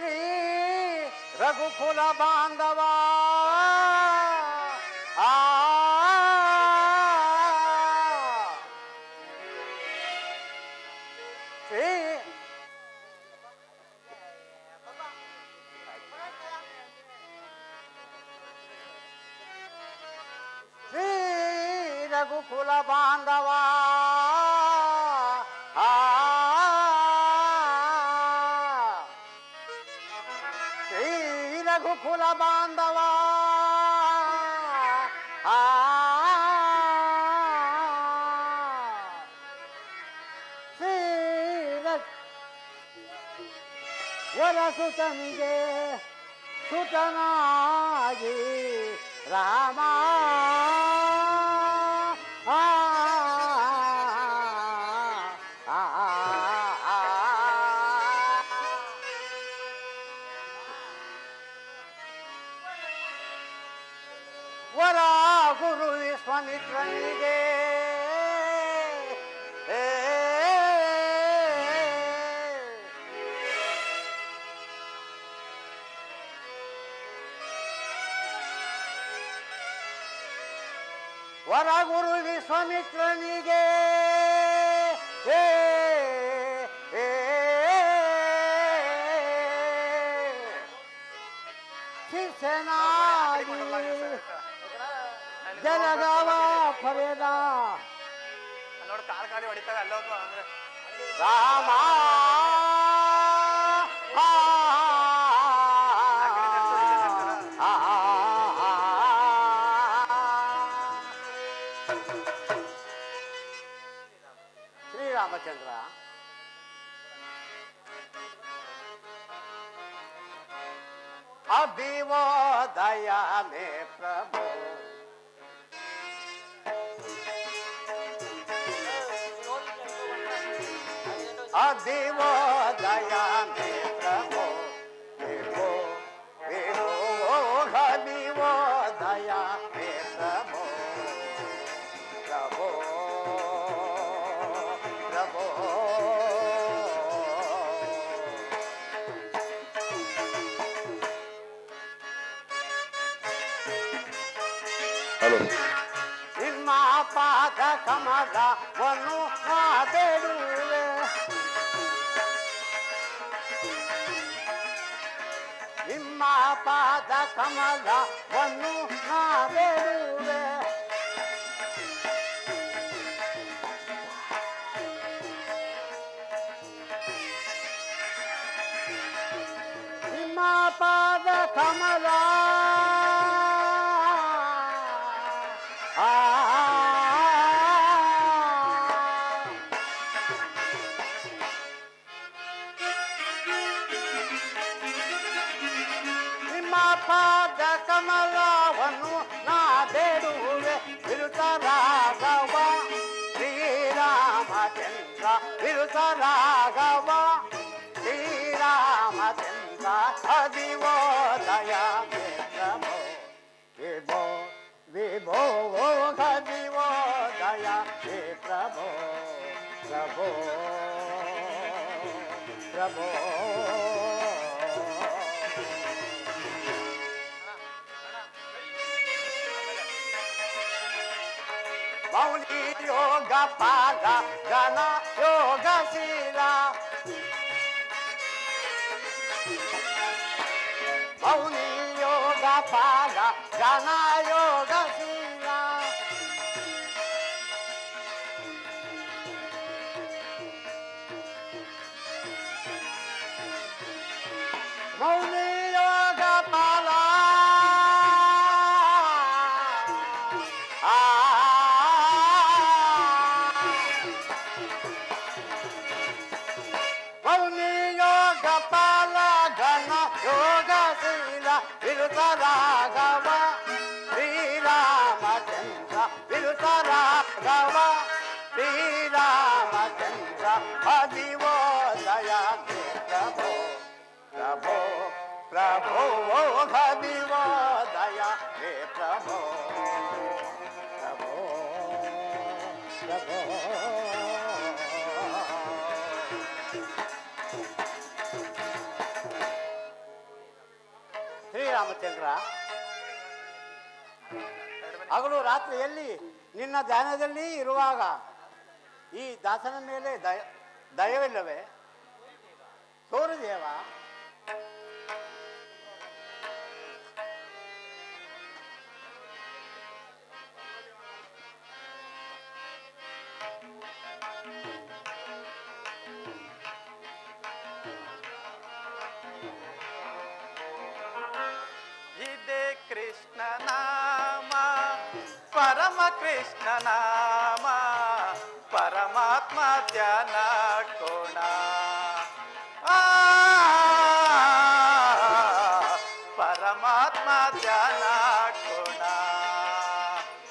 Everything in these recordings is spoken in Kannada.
ಶ್ರೀ ರಘುಕುಲ ಬಾಂಧವ ಆ ಶ್ರೀ ಶ್ರೀ ರಘುಕುಲ ಬಾಂಧವ ಶ್ರೀ ರಘುಕುಲ ಬಾಂಧವ ಶ್ರೀ ವರಸುತನಿಗೆ ಸುತನಾಗಿ ರಾಮ ವರ ಗುರು ವಿಶ್ವಾಮಿತ್ರನಿಗೆ ವರ ಗುರು ವಿಶ್ವಾಮಿತ್ರನಿಗೆ ಶಿಷ್ಯನಾಗಿ ಜನಗವ ಪಡೆದ ನೋಡಿ ಕಾಲ್ ಕಾಲಿ ಹೊಡಿತಾವೆ ಅಲ್ಲೋದು ಅಂದ್ರೆ ರಾಮ ಶ್ರೀರಾಮಚಂದ್ರ अभिवोदय में प्रभु अभिवोदय में प्रभु विभो विभो अभिवोदय में प्रभु प्रभु प्रभु ನಿಮ್ಮ ಪಾದ ಕಮಲವನ್ನು ಬೇಡುವೆ ನಿಮ್ಮ ಪಾದ ಕಮಲವನ್ನು ಬೇಡುವೆ ನಿಮ್ಮ ಪಾದ ಕಮಲ ನಿಮ್ಮ ಪಾದ ಕಮಲವನ್ನು ನಾ ಬೇಡುವೆ ವಿರುತ ರಾಘವ ಶ್ರೀರಾಮಚಂದ್ರ ವಿರುತ ರಾಘವ ಶ್ರೀರಾಮಚಂದ್ರ ಅದಿವೋದಯ ಪ್ರಭೋ ವಿಭೋ विभो हरिवोदय हे प्रभो प्रभो प्रभो मौली योग पाल गण योगशीला मौली योग पाल गण योगशीला मौली योग पाल मौली योग पाल गण योगशीला विरुत राघव श्रीरामचंद्र विरुत राघव श्रीरामचंद्र हरिवोदय प्रभो प्रभो प्रभो हरिवोदय हे प्रभो प्रभो प्रभो ಶ್ರೀರಾಮಚಂದ್ರ, ಹಗಲು ರಾತ್ರಿಯಲ್ಲಿ ನಿನ್ನ ಧ್ಯಾನದಲ್ಲಿ ಇರುವಾಗ ಈ ದಾಸನ ಮೇಲೆ ದಯವಿಲ್ಲವೇ? ಸೂರ್ಯದೇವ, ಇದೇ ಕೃಷ್ಣ ನಾಮ, ಪರಮ ಕೃಷ್ಣ ನಾಮ, ಪರಮಾತ್ಮ ಧ್ಯಾನ ಕೋಣ. ಪರಮಾತ್ಮ ಧ್ಯಾನ ಕೋಣ.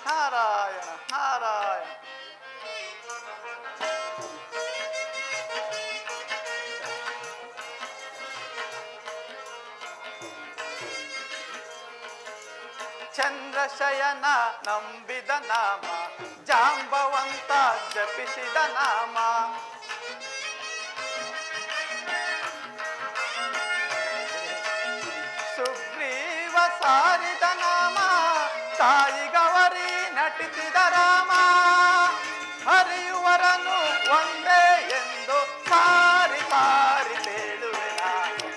ನಾರಾಯಣ ನಾರಾಯಣ. ಚಂದ್ರಶಯನ ನಂಬಿದ ನಾಮ, ಜಾಂಬವಂತ ಜಪಿಸಿದ ನಾಮ. ಸುಗ್ರೀವ ಸಾರಿದ ನಾಮ, ತಾಯಿ ಗೌರಿ ನಟಿಸಿದ ರಾಮ. ಹರಿಯುವರನು ಒಂದೇ ಎಂದು ಸಾರಿ ಸಾರಿ ಬೇಡುವೆ ನಾನು.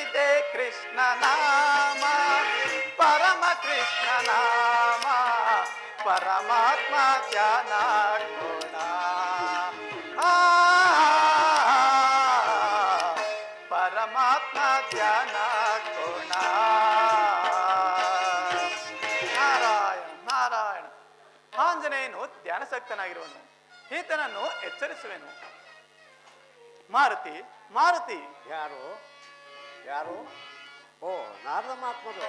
ಇದೇ ಕೃಷ್ಣ ನಾಮ, ಪರಮ ಕೃಷ್ಣ ನಾಮ, ಪರಮಾತ್ಮ ಧ್ಯಾನ ಕೋಣ. ಪರಮಾತ್ಮ ಧ್ಯಾನ ಕೋಣ. ನಾರಾಯಣ ನಾರಾಯಣ. ಆಂಜನೇಯನು ಧ್ಯಾನಸಕ್ತನಾಗಿರುವನು, ಈತನನ್ನು ಎಚ್ಚರಿಸುವೆನು. ಮಾರುತಿ ಮಾರುತಿ. ಯಾರು ಯಾರು? ಓ, ನಾರದ ಮಹಾತ್ಮರು.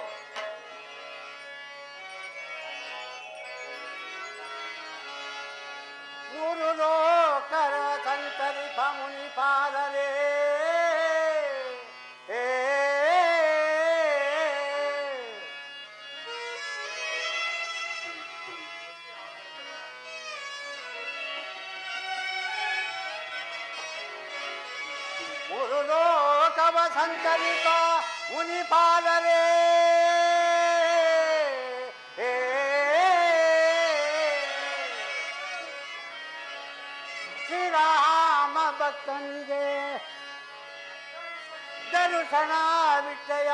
ಮೂರು ಲೋಕರ ಸಂತರಿಪ ಮುನಿಪಾದರೇ, ಮೂರು ಲೋಕವ ಸಂತರಿಪ ಮುನಿಪಾದರೇ, ಶ್ರೀರಾಮ ಭಕ್ತನಿಗೆ ದರ್ಶನ ವಿಷಯ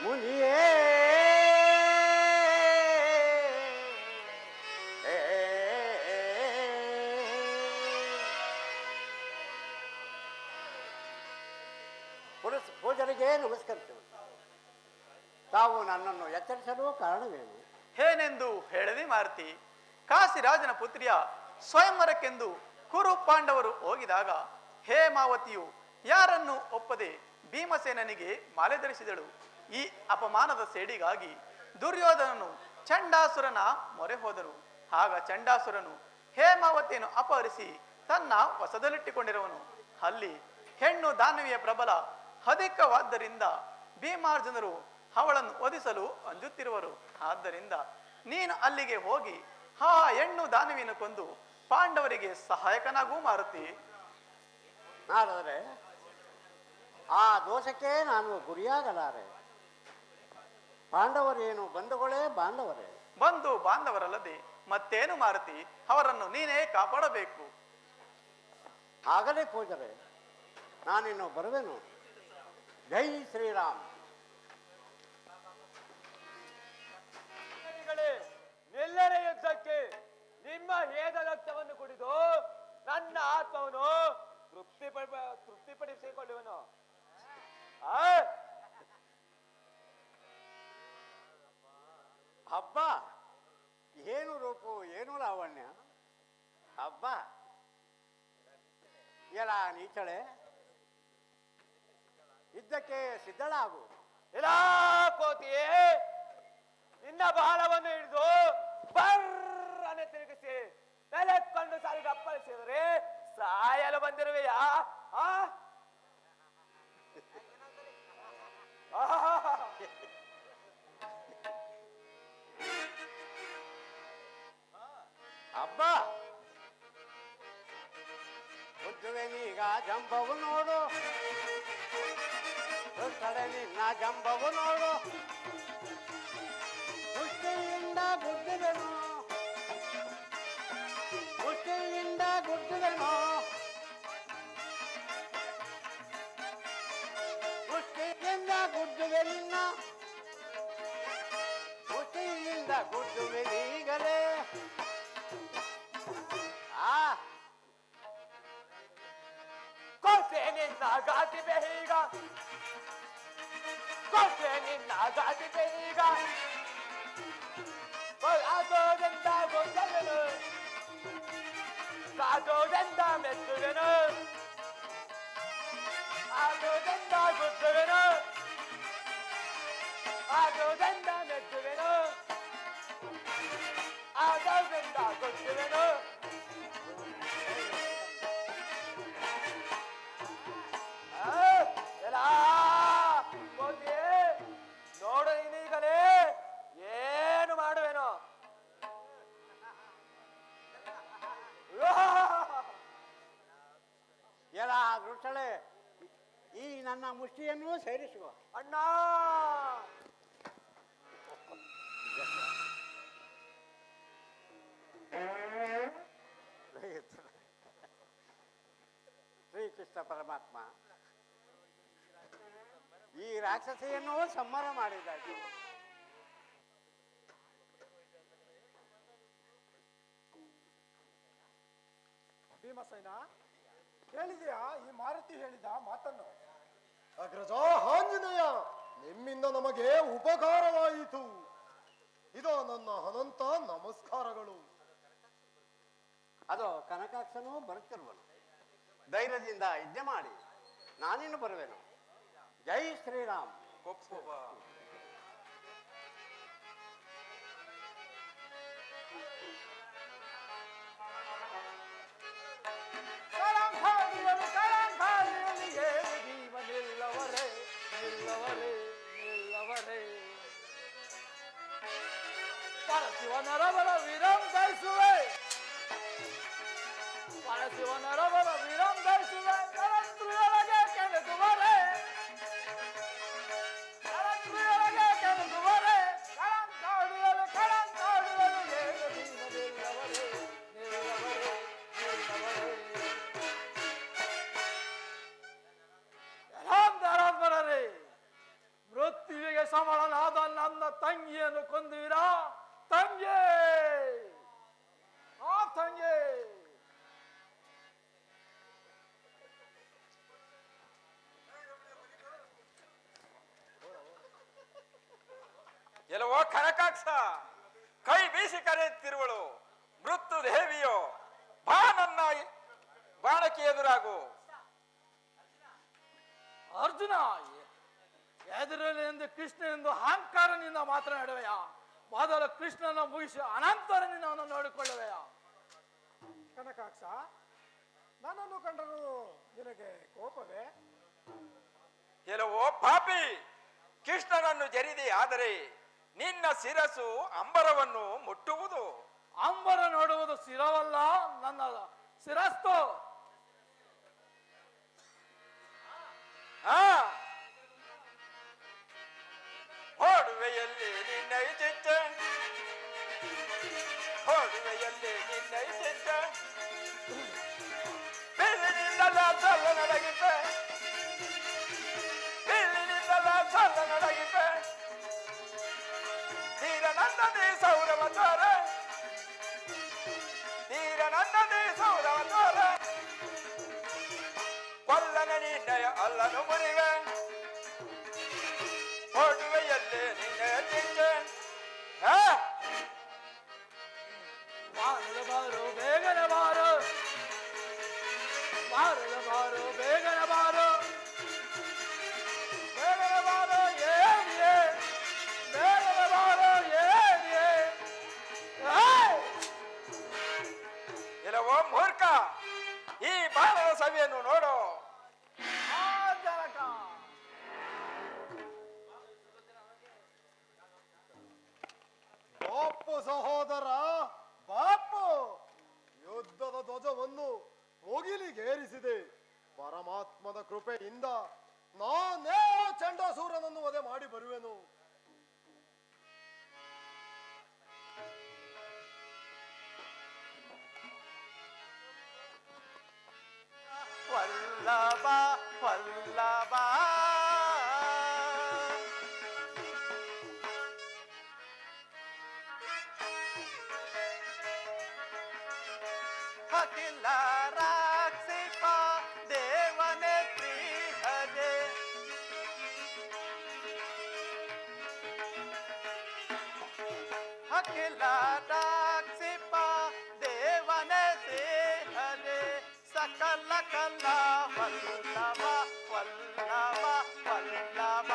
ಮುನಿಯೇ. ಪೂಜರಿಗೆ ನಮಸ್ಕರಿಸುವುದು. ತಾವು ನನ್ನನ್ನು ಎಚ್ಚರಿಸಲು ಕಾರಣವೇನು? ಏನೆಂದು ಹೇಳದೆ ಮಾರುತಿ. ಕಾಶಿರಾಜನ ಪುತ್ರಿಯ ಸ್ವಯಂವರಕ್ಕೆಂದು ಕುರು ಪಾಂಡವರು ಹೋಗಿದಾಗ ಹೇಮಾವತಿಯು ಯಾರನ್ನು ಒಪ್ಪದೆ ಭೀಮಸೇನನಿಗೆ ಮಾಲೆ ಧರಿಸಿದಳು. ಈ ಅಪಮಾನದ ಸೇಡಿಗಾಗಿ ದುರ್ಯೋಧನನು ಚಂಡಾಸುರನ ಮೊರೆ ಹೋದನು. ಆಗ ಚಂಡಾಸುರನು ಹೇಮಾವತಿಯನ್ನು ಅಪಹರಿಸಿ ತನ್ನ ವಶದಲ್ಲಿಟ್ಟುಕೊಂಡಿರುವನು. ಅಲ್ಲಿ ಹೆಣ್ಣು ದಾನವಿಯ ಪ್ರಬಲ ಅಧಿಕವಾದ್ದರಿಂದ ಭೀಮಾರ್ಜುನರು ಅವಳನ್ನು ವಧಿಸಲು ಅಂಜುತ್ತಿರುವರು. ಆದ್ದರಿಂದ ನೀನು ಅಲ್ಲಿಗೆ ಹೋಗಿ ಆ ಹೆಣ್ಣು ದಾನವಿಯನ್ನು ಕೊಂದು ಪಾಂಡವರಿಗೆ ಸಹಾಯಕನಾಗೂ ಮಾರುತಿ. ನಾರದರೆ, ಆ ದೋಷಕ್ಕೆ ನಾನು ಗುರಿಯಾಗಲಾರೆ. ಪಾಂಡವರೇನು ಬಂಧುಗಳೇ ಬಾಂಧವರೇ? ಬಂಧು ಬಾಂಧವರಲ್ಲದೆ ಮತ್ತೇನು ಮಾರುತಿ, ಅವರನ್ನು ನೀನೇ ಕಾಪಾಡಬೇಕು. ಆಗಲೇ ಪೂಜರೆ, ನಾನಿನ್ನು ಬರುವೆನು. ಜೈ ಶ್ರೀರಾಮ್. ಎಲ್ಲರ ಯುದ್ಧಕ್ಕೆ ನಿಮ್ಮ ಹೇದ ರಕ್ತವನ್ನು ಕುಡಿದು ನನ್ನ ಆತ್ಮವನ್ನು ತೃಪ್ತಿಪಡಿಸಿಕೊಳ್ಳುವನು. ಹಬ್ಬ ಏನು ರೂಪು, ಏನು ಲಾವಣ್ಯ. ಹಬ್ಬ ಎಲ್ಲ ನೀಚಳೆ, ಯುದ್ಧಕ್ಕೆ ಸಿದ್ಧಳಾಗು. ಎಲ್ಲ ಕೋತಿಯೇ, ನಿನ್ನ ಬಾಲವನ್ನು ಹಿಡಿದು ಬರ್ರನೆ ತಿರುಗಿಸಿ ತಲೆಕೊಂಡು ಸಾಲಿಗೆ ಅಪ್ಪಳಿಸಿದರೆ ಸಾಯಲು ಬಂದಿರುವೆಯಾ? ಹಬ್ಬ ಬುದ್ಧುವೆನೀಗ ಜಂಬವು ನೋಡು. ದುಷ್ಟಳೆ ನಿನ್ನ ಜಂಬವು ನೋಡು ಮುಷ್ಟಿಯಿಂದ ಗುದ್ದಿದೆನು ಮುಷ್ಟಿಯಿಂದ ಗುದ್ದಿದೆನು ಮುಷ್ಟಿಯಿಂದ ಗುದ್ದುವೆ ನಿನ್ನ ಮುಷ್ಟಿಯಿಂದ ಗುದ್ದುವೆ ಈಗಲೇ ಕೊಟ್ಟೆ ನಿನ್ನ ಗಾತಿ ಬೇಗ ಕೊಟ್ಟೆ ನಿನ್ನ ಗಾತಿ ಬೇಗ ಆಗೋದೆಂದ ಗೊತ್ತವೆನು ಕಾದೋದೆಂದ ಮೆಚ್ಚುವೆನು ಆಗೋದೆಂದ ಗೊತ್ತವೆನು ಆಗೋದೆಂದ ಮೆಚ್ಚುವೆನು ಆಗೋದೆಂದ ಗೊತ್ತವೆನು ನೋಡು ನೀನೀಗಲೇ ಏನು ಮಾಡುವೆನು ಎಲ್ಲ ದುಷ್ಟಳೆ ಈ ನನ್ನ ಮುಷ್ಟಿಯನ್ನು ಸೇರಿಸುವ ಅಣ್ಣ ಶ್ರೀಕೃಷ್ಣ ಪರಮಾತ್ಮ ಈ ರಾಕ್ಷಸಿಯನ್ನು ಸಂಹಾರ ಮಾಡಿದ್ದಾಯ್ತು. ಭೀಮಸೇನ ಹೇಳಿದೆಯಾ ಈ ಮಾರುತಿ ಹೇಳಿದ ಮಾತನ್ನು? ಅಗ್ರಜ ಆಂಜನೇಯ, ನಿಮ್ಮಿಂದ ನಮಗೆ ಉಪಕಾರವಾಯಿತು. ಇದು ನನ್ನ ಅನಂತ ನಮಸ್ಕಾರಗಳು. ಅದು ಕನಕಾಕ್ಷನೂ ಬರುತ್ತಿರುವನು. ಧೈರ್ಯದಿಂದ ಯಜ್ಞ ಮಾಡಿ ನಾನೇನು ಬರುವೆನು. ಜೈ ಶ್ರೀರಾಮ್. ಪರಶಿವನರವರ ವೀರಂ ಗಾಯಿಸುವೆ ಪರಶಿವನರವರ ವೀರಂ ಗಾಯಿಸುವೆ ಕರಂದ್ರಿಯೊಳಗೆ ಕೆಣಕುವರೆ ಕರಂದ್ರಿಯೊಳಗೆ ಕೆಣಕುವರೆ ಕರಂಕಾಡುವರೆ ಕರಂಕಾಡುವರು ಏನು ನಿಲ್ಲವರೆ ನಿಲ್ಲವರೆ ನಿಲ್ಲವರೆ ರಾಮರೇ ಮೃತ್ಯುವಿಗೆ ಸಮಳನಾದ ನನ್ನ ತಂಗಿಯನ್ನು ಕೊಂದಿರಾ ತಂಗಿ ಆ ತಂಗಿ ಎಲ್ಲವೋ ಕನಕಾಕ್ಷ, ಕೈ ಬೀಸಿ ಕರೆಯುತ್ತಿರುವಳು ಮೃತ್ಯು ದೇವಿಯೋ, ಬಾ ನನ್ನ ಬಾಣಕ್ಕೆ ಎದುರಾಗು. ಅರ್ಜುನ ಎದುರಲ್ಲಿ ಎಂದು ಕೃಷ್ಣ ಎಂದು ಅಹಂಕಾರನಿಂದ ಮಾತನಾಡುವೆಯ? ಮೊದಲು ಕೃಷ್ಣನ ಮುಗಿಸಿ ಅನಂತರ ನಿನ್ನವನ್ನು ನೋಡಿಕೊಳ್ಳುವೆಯ? ಕನಕಾಕ್ಷ, ನನ್ನನ್ನು ಕಂಡರೂ ನಿನಗೆ ಕೋಪವೇ? ಎಲ್ಲವೋ ಪಾಪಿ, ಕೃಷ್ಣನನ್ನು ಜರಿದೆ ಆದರೆ ನಿನ್ನ ಶಿರಸ್ಸು ಅಂಬರವನ್ನು ಮುಟ್ಟುವುದು. ಅಂಬರ ನೋಡುವುದು ಶಿರವಲ್ಲ, ನನ್ನ ಶಿರಸ್ತು. ಹೊಡುವೆಯಲ್ಲಿ ನಿನ್ನೈತೆ ಹೊಡುವೆಯಲ್ಲಿ ನಿನ್ನೈತೆ ಬಿಲ್ಲಿನಿಂದಲ ಚಲ್ಲ ನಡಗಿಪೆ ಬಿಲ್ಲಿನಿಂದಲ ಚಲ್ಲ ನಡಗಿಪೆ ತೀರ ನನ್ನದೇ ಸೌರವ ತೋರ ತೀರ ನನ್ನದೇ ಸೌರವ ತೋರ ಕೊಲ್ಲನ ನಿನ್ನಯ ಅಲ್ಲನು ಮುರಿವೆ ಹೊಡುವೆಯಲ್ಲೇ ನಿನ್ನೆಯ ಚಿಂತೆ ಬಾರಲು ಬಾರು ಬೇಗನೆ ಬಾರು ಬಾರಲು ಬಾರು ಬೇಗನೆ ಬಾರು ಬೇಗನೆ ಬಾರು ಏನಿಯೇ ಬೇಗನೆ ಬಾರು ಏನಿಯೇ ಇಲ್ಲವೋ ಮೂರ್ಖ, ಈ ಬಾಲದ ಸಭೆಯನ್ನು ನೋಡು. ಜನಕ ಬಾಪು ಸಹೋದರ ಬಾಪು, ಯುದ್ಧದ ಧ್ವಜವನ್ನು ಮುಗಿಲಿಗೇರಿಸಿದೆ. ಪರಮಾತ್ಮದ ಕೃಪೆಯಿಂದ ನಾನೇ ಆ ಚಂಡಾಸೂರನನ್ನು ವಧೆ ಮಾಡಿ ಬರುವೆನು. ವಲ್ಲಭ ವಲ್ಲಭ ಅಖಿಲ ರಾಕ್ಷಿಪ ದೇವನೇ ಶ್ರೀಹರೇ ಅಖಿಲ ರಾಕ್ಷಿಪ ದೇವನೇ ಶ್ರೀಹರೇ ಸಕಲ ಕಲ ವಲ್ಲಭ ವಲ್ಲಭ ವಲ್ಲಭ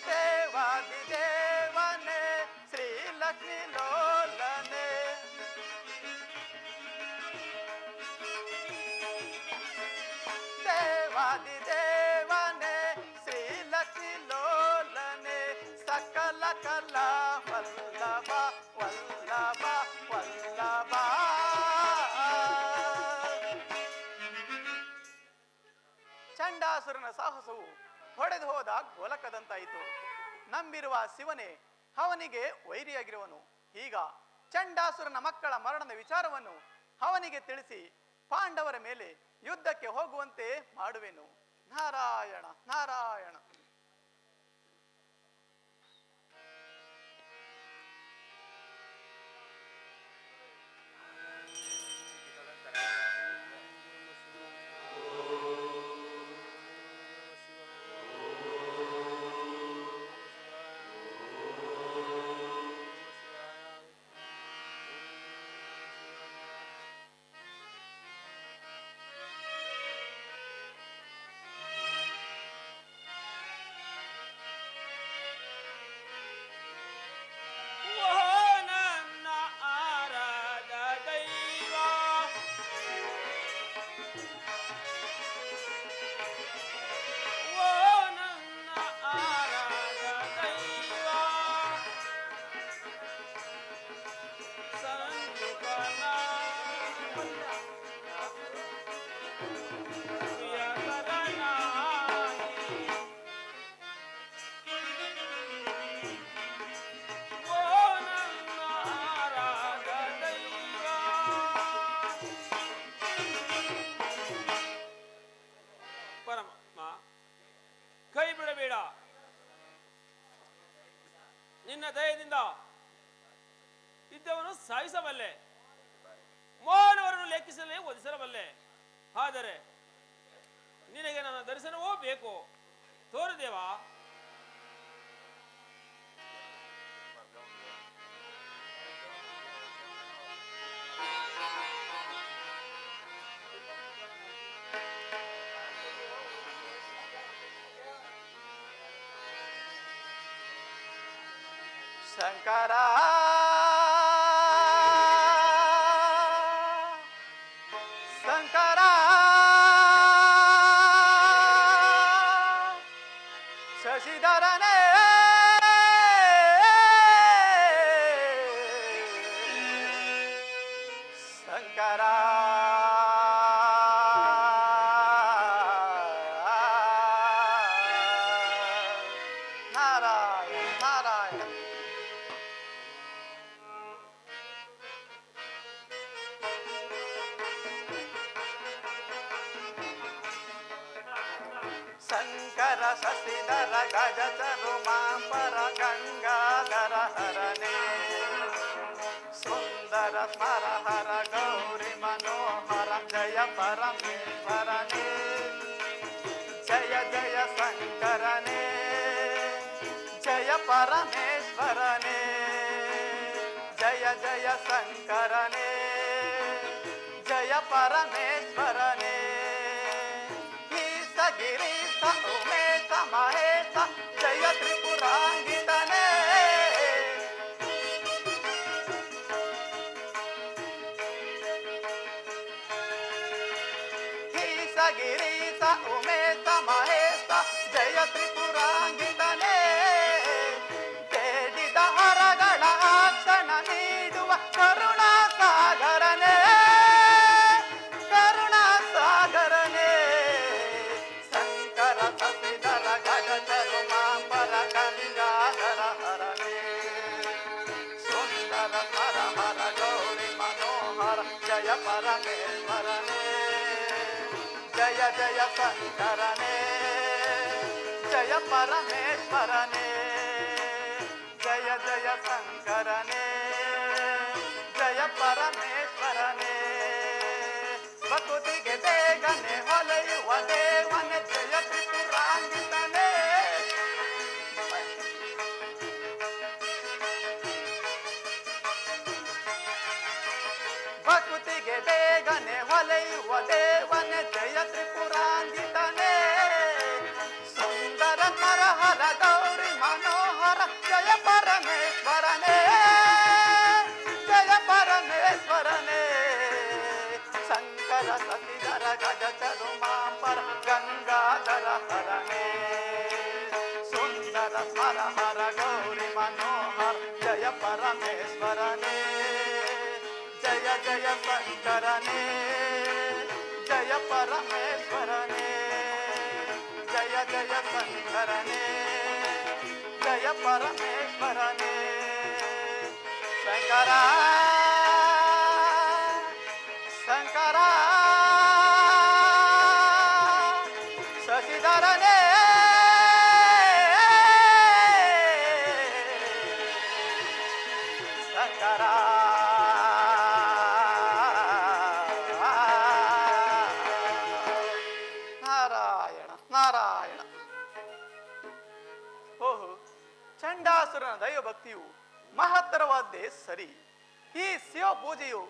ದೇವಾದಿ ದೇವನೇ ಶ್ರೀಲಕ್ಷ್ಮಿ ಲೋಲನೆ ದೇವಾದಿ ದೇವನೇ ಶ್ರೀಲಕ್ಷ್ಮಿ ಲೋಲನೆ ಸಕಲ ಕಲ ವಲ್ಲಭ ವಲ್ಲಭ ವಲ್ಲಭ ಚಂಡಾಸುರನ ಸಾಹಸವು ಹೊಡೆದು ಹೋದ ಗೋಲಕದಂತಾಯಿತು. ನಂಬಿರುವ ಶಿವನೇ ಅವನಿಗೆ ವೈರಿಯಾಗಿರುವನು. ಈಗ ಚಂಡಾಸುರನ ಮಕ್ಕಳ ಮರಣದ ವಿಚಾರವನ್ನು ಅವನಿಗೆ ತಿಳಿಸಿ ಪಾಂಡವರ ಮೇಲೆ ಯುದ್ಧಕ್ಕೆ ಹೋಗುವಂತೆ ಮಾಡುವೆನು. ನಾರಾಯಣ ನಾರಾಯಣ. ನಿನ್ನ ದಯದಿಂದ ಇದ್ದವನು ಸಾಯಿಸಬಲ್ಲೆ, ಮೋಹನವರನ್ನು ಲೆಕ್ಕಿಸಲೇ ಒದಿಸಬಲ್ಲೆ. ಆದರೆ ನಿನಗೆ ನನ್ನ ದರ್ಶನವೋ ಬೇಕು. ತೋರು ದೇವ. ಶಂಕರ ಶಂಕರ ಶಶಿಧರನೇ ಶಂಕರ ನಾರಾಯಣ ನಾರಾಯಣ. ಶಂಕರ ಶಶಿಧರ ಗಜಚರು ಮಾಂಬರ ಗಂಗಾಧರ ಹರನೇ ಸುಂದರ ಸ್ಮರ ಹರ ಗೌರಿ ಮನೋಹರ ಜಯ ಪರಮೇಶ್ವರನೇ ಜಯ ಜಯ ಶಂಕರನೇ ಜಯ ಪರಮೇಶ್ವರನೇ ಜಯ ಜಯ ಶಂಕರನೇ ಜಯ ಪರಮೇಶ್ವರನೇ ಗಿರೀಶ ಉಮೇಶ ಮಹೇಶ ಜಯ ತ್ರಿಪುರಾಂಗಿತನೇ ಈಶ ಗಿರೀಶ ಉಮೇಶ ಮಹೇಶ ಜಯ ತ್ರಿಪುರಾಂಗಿತನೇ ಬೇಡಿದ ಹರಗಳ ಕ್ಷಣ ನೀಡುವ ಪರಮೇಶ್ವರನೇ ಜಯ ಜಯ ಶಂಕರನೇ ಜಯ ಪರಮೇಶ್ವರನೇ ಜಯ ಜಯ ಶಂಕರನೇ ಜಯ ಪರಮೇಶ್ವರನೇ ಪ್ರಕೃತಿಗೆ ಬೇಗನೆ ಹೊಲೆಯುವ ದೇವನೇ ಜಯ ತ್ರಿಪುರಾಂಗಿತನೇ ಪ್ರಕೃತಿಗೆ ಬೇಗನೆ ಹೊಲೆಯುವ ದೇವನೇ ಜಯ ತ್ರಿಪುರಾಂಗಿತನೇ ಸುಂದರ ನರಹರ ಗೌರಿ ಮನೋಹರ ಜಯ ಪರಮೇಶ್ವರನೇ ಜಯ ಪರಮೇಶ್ವರನೇ ಶಂಕರ ಸತಿಧರ ಗಜ ಚರುಮಾಂಬರ ಗಂಗಾಧರ ಹರನೇ ಸುಂದರ ಸ್ಮರ ಹರ ಗೌರಿ ಮನೋಹರ ಜಯ ಪರಮೇಶ್ವರನೇ ಜಯ ಜಯ ಶಂಕರನೇ ಜಯ ಪರಮೇಶ್ವರನೇ ಜಯ ಜಯ ಶಂಕರನೇ ಜಯ ಪರಮೇಶ್ವರನೇ ಶಂಕರ ಶಂಕರ ಶಶಿಧರನೇ ಶಂಕರ ನಾರಾಯಣ ನಾರಾಯಣ. ಓಹೋ, ಚಂಡಾಸುರನ ದೈವಭಕ್ತಿಯು ಮಹತ್ತರವಾದ್ದೇ ಸರಿ. ಈ ಶಿವ ಪೂಜೆಯು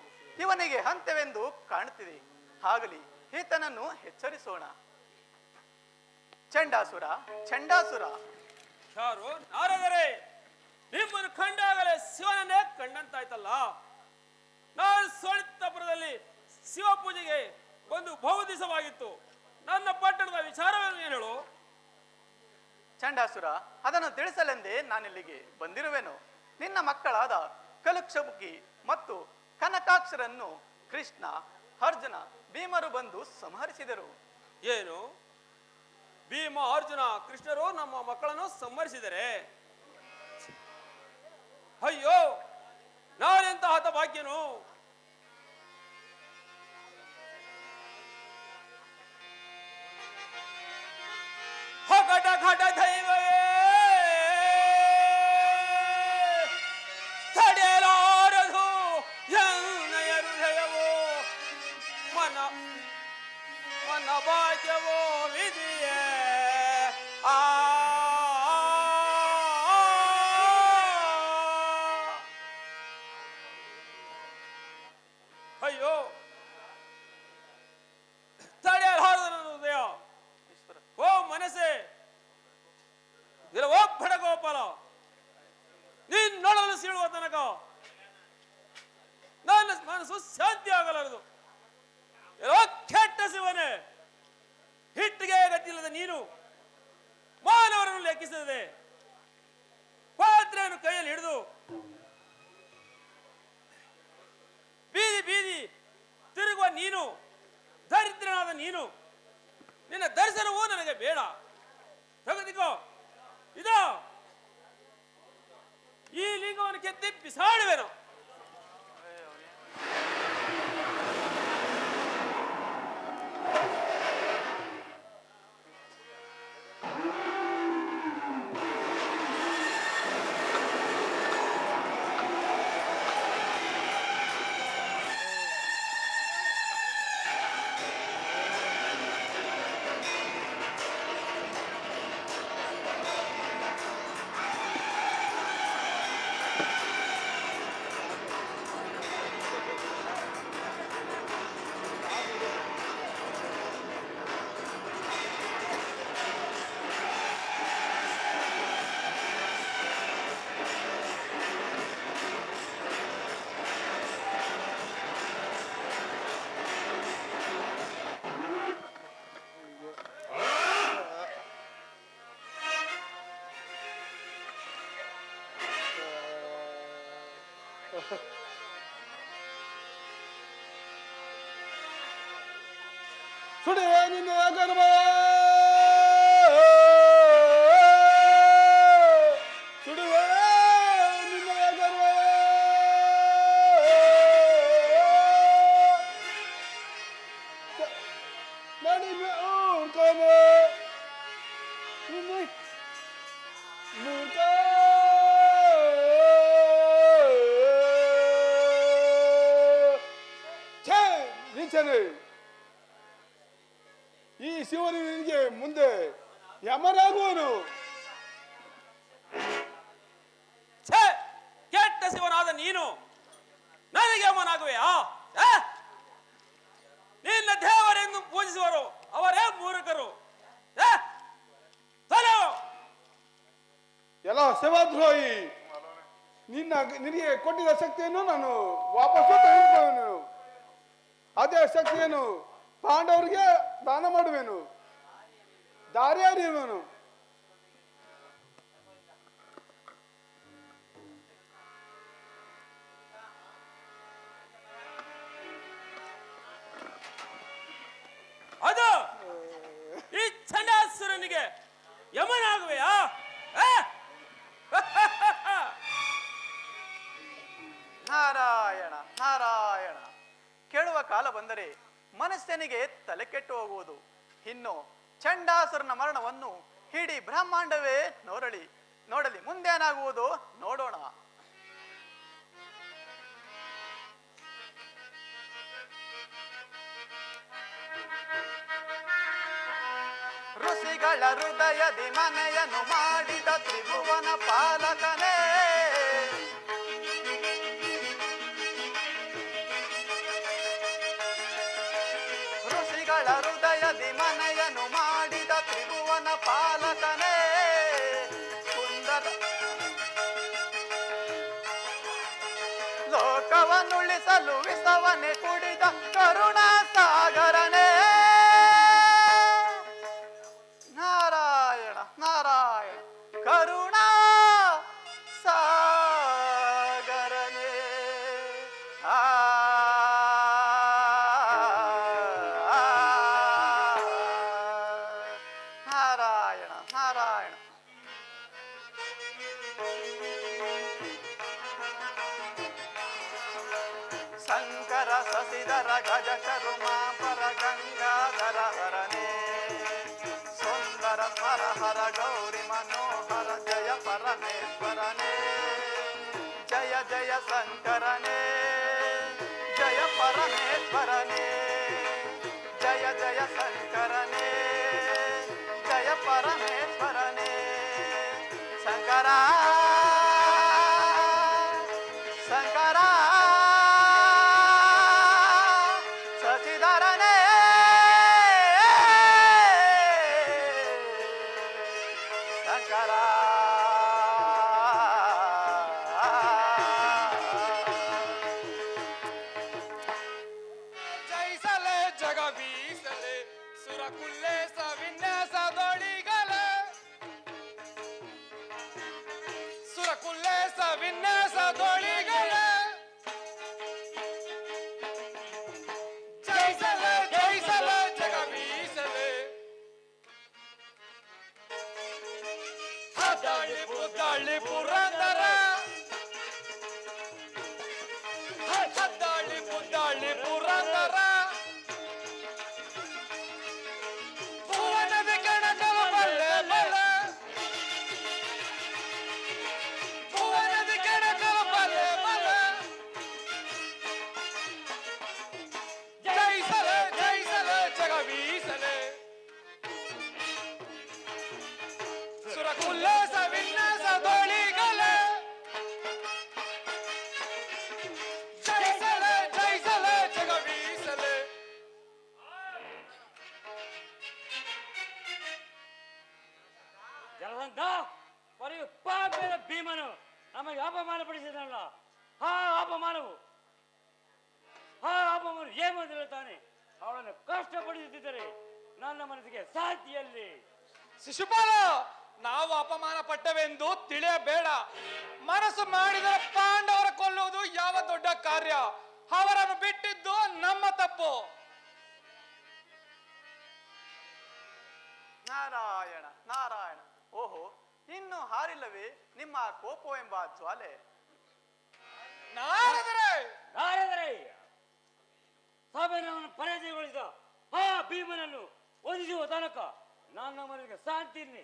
ಇವನಿಗೆ ಅಂತ್ಯವೆಂದು ಕಾಣುತ್ತಿದೆ. ಆಗಲಿ, ಈತನನ್ನು ಎಚ್ಚರಿಸೋಣ. ಚಂಡಾಸುರ ಚಂಡಾಸುರ ಯಾರು ನಾರದರೆ ನಿಮ್ಮನ್ನು ಕಂಡಾಗಲೇ ಶಿವನನ್ನೇ ಕಂಡಂತಾಯ್ತಲ್ಲ. ನಾನು ಸೋಳಿತಪುರದಲ್ಲಿ ಶಿವ ಪೂಜೆಗೆ ಒಂದು ಬಹು ದಿವಸವಾಗಿತ್ತು. ನನ್ನ ಪಟ್ಟಣದ ವಿಚಾರವನ್ನು ಏನು ಹೇಳು? ಚಂಡಾಸುರ, ಅದನ್ನು ತಿಳಿಸಲೆಂದೇ ನಾನಿಲ್ಲಿಗೆ ಬಂದಿರುವೆನು. ನಿನ್ನ ಮಕ್ಕಳಾದ ಕಲುಕ್ಷಮುಖಿ ಮತ್ತು ಕನಕಾಕ್ಷರನ್ನು ಕೃಷ್ಣ, ಅರ್ಜುನ, ಭೀಮರು ಬಂದು ಸಂಹರಿಸಿದರು. ಏನು? ಭೀಮ, ಅರ್ಜುನ, ಕೃಷ್ಣರು ನಮ್ಮ ಮಕ್ಕಳನ್ನು ಸಂಹರಿಸಿದರೆ? ಅಯ್ಯೋ, ನಾನೆಂತ ಹತಭಾಗ್ಯನು. ಘಟ ಘಟ ದೈವವೇ, ತಡೆಯಲಾರದು ಎನ್ನಯ ಹೃದಯವೋ, ಮನ ಮನ ಭಾಗ್ಯವೋ ವಿಧಿಯೇ. ಅಯ್ಯೋ, ತಡೆಯಲಾರದು ನನ್ನ ಹೃದಯ. ಓ ಮನಸ್ಸೇ, ಓ ಭಡಗೋಪಾಲ, ನೀನ್ ನೋಡಲು ಸೀಳುವ ತನಕ ನನ್ನ ಮನಸ್ಸು ಶಾಂತಿ ಆಗಲಾರದು. ಎಲ್ಲೋ ಕೆಟ್ಟ ಶಿವನೇ, ಹಿಟ್ಟಿಗೆ ಗತಿಯಿಲ್ಲದ ನೀನು ಮಾನವರನ್ನು ಲೆಕ್ಕಿಸದೆ ಪಾತ್ರೆಯನ್ನು ಕೈಯಲ್ಲಿ ಹಿಡಿದು ಬೀದಿ ಬೀದಿ ತಿರುಗುವ ನೀನು, ದರಿದ್ರನಾದ ನೀನು, ನಿನ್ನ ದರ್ಶನವೂ ನನಗೆ ಬೇಡ. ತಗದಿಕೋ, ಇದೋ ಈ ಲಿಂಗವನ್ನು ಕೆತ್ತಿ ಬಿಸಾಡುವೆನು. ಸುಡಿವೆ ನಿನ್ನ ಗರ್ಭ ಸುಡುವೆ ನಿನ್ನ ಗರ್ಭ ಮನುಷ್ಯನೇ, ಈ ಶಿವನು ನಿನಗೆ ಮುಂದೆ ಯಮನಾಗುವನು. ಛೇ, ಕೆಟ್ಟ ಶಿವನಾದ ನೀನು ನನಗೆ ಯಮನಾಗುವೆಯಾ? ನಿನ್ನ ದೇವರೆಂದು ಪೂಜಿಸುವರು ಅವರೇ ಮೂರ್ಖರು. ಎಲ್ಲ ಶಿವದ್ರೋಹಿ, ನಿನಗೆ ಕೊಟ್ಟಿದ್ದ ಶಕ್ತಿಯನ್ನು ನಾನು ವಾಪಸ್ಸು ತೆಗೆದುಕೊಳ್ಳುವೆನು. ಅದೇ ಶಕ್ತಿಯನ್ನು ಪಾಂಡವರಿಗೆ ದಾನ ಮಾಡುವೆನು. ದಾರಿಯಾರಿರುವನು. ಅದು ಈ ಚಂಡಾಸುರನಿಗೆ ಯಮನಾಗುವೆಯಾ? ನಾರಾಯಣ ನಾರಾಯಣ. ಕೇಳುವ ಕಾಲ ಬಂದರೆ ಮನುಷ್ಯನಿಗೆ ತಲೆ ಕೆಟ್ಟು ಹೋಗುವುದು. ಇನ್ನು ಚಂಡಾಸುರನ ಮರಣವನ್ನು ಇಡೀ ಬ್ರಹ್ಮಾಂಡವೇ ನೋಡಲಿ ಮುಂದೇನಾಗುವುದು ನೋಡೋಣ. ಋಷಿಗಳ ಹೃದಯದಿ ಮನೆಯನ್ನು ಮಾಡಿದ ತ್ರಿಭುವನ ಪಾಲಕನೇ, ಋಷಿಗಳ ಹೃದಯದಿ ಮನೆಯನ್ನು ಮಾಡಿದ ತ್ರಿಭುವನ ಪಾಲಕನೇ, ಸುಂದರ ಲೋಕವನ್ನುಳಿಸಲು ವಿಷವನ್ನೇ ಕುಡಿದ ಕರುಣಾ ಸಾಗರನೇ. ನಾರಾಯಣ ನಾರಾಯಣ. ಕರುಣಾ ಸಾಗರನೇ. ನಾರಾಯಣ ನಾರಾಯಣ. ಶಂಕರ ಶಶಿಧರ ಗಜ ಕರುಮಾಪರ ಗಂಗಾಧರ ಹರನೇ, ಸುಂದರ ಸ್ವರ ಹರ ಗೌರಿ ಮನೋಹರ ಜಯ ಪರಮೇಶ್ವರನೇ, ಜಯ ಜಯ ಶಂಕರನೇ, ಜಯ ಪರಮೇಶ್ವರನೇ, ಜಯ ಜಯ ಶಂಕರನೇ, ಜಯ ಪರಮೇಶ್ವರನೇ. ಶಂಕರ ಶಂಕರ ಶಶಿಧರನೇ, ಶಂಕರ ಜಯಿಸಲೆ ಜಗವೀಸಲೆ ಸುರಕುಲ್ಲೇಸ ವಿನ್ಯಾಸದೊಳಿಗಲೆ, ಸುರಕುಲ್ಲೇಸ ವಿನ್ಯಾಸದೊಳಿಗಲೆ, ಜಯಿಸಲೆ ಜಯಿಸಲೆ ಜಗವೀಸಲೆ, ಹದ್ದಾಳಿ ಬುದ್ದಾಳಿ ಪುರಂದರ, ಹದ್ದಾಳಿ ಬುದ್ದಾಳಿ ಪುರಂದರ, ಭುವನದ ಕೆಣಕವ ಬಲ್ಲೆ ಬಲ್ಲೆ, ಭುವನದ ಕೆಣಕವ ಬಲ್ಲೆ ಬಲ್ಲೆ, ಜಯಿಸಲೆ ಜಯಿಸಲೆ ಜಗವೀಸಲೆ, ಸುರಕುಲ್ಲೇಸ ವಿನ್ಯಾಸದೊಳಿಗಲೆ, ಜಯಿಸಲೆ ಜಯಿಸಲೆ ಜಗವೀಸಲೆ. ಜಲವಂತ ಬರೀ ಪಾಪದ ಭೀಮನು ನಮಗೆ ಅಪಮಾನ ಪಡಿಸಿದಲ್ಲ. ಆ ಅಪಮಾನವು ಏನು ಅಂತ ಹೇಳ್ತಾನೆ. ಅವಳನ್ನು ಕಷ್ಟಪಡಿಸುತ್ತಿದ್ದರೆ ನನ್ನ ಮನಸ್ಸಿಗೆ ಸಾಧ್ಯದಲ್ಲಿ. ಶಿಶುಪಾಲ, ನಾವು ಅಪಮಾನ ಪಟ್ಟವೆಂದು ತಿಳಿಯಬೇಡ. ಮನಸ್ಸು ಮಾಡಿದರೆ ಪಾಂಡವರ ಕೊಲ್ಲುವುದು ಯಾವ ದೊಡ್ಡ ಕಾರ್ಯ. ಅವರನ್ನು ಬಿಟ್ಟಿದ್ದು ನಮ್ಮ ತಪ್ಪು. ನಾರಾಯಣ ನಾರಾಯಣ. ಓಹೋ, ಇನ್ನು ಹಾರಿಲ್ಲವೇ ನಿಮ್ಮ ಕೋಪವೆಂಬ ಜ್ವಾಲೆ? ನಾರದರೆ ಸಭೆಯನ್ನು ಪರಾಜಯಗೊಳಿಸಿದ ಆ ಭೀಮನನ್ನು ಒದಿಸುವ ತನಕ ನನ್ನ ಮನಸ್ಸಿಗೆ ಶಾಂತಿ ಇರಲಿ.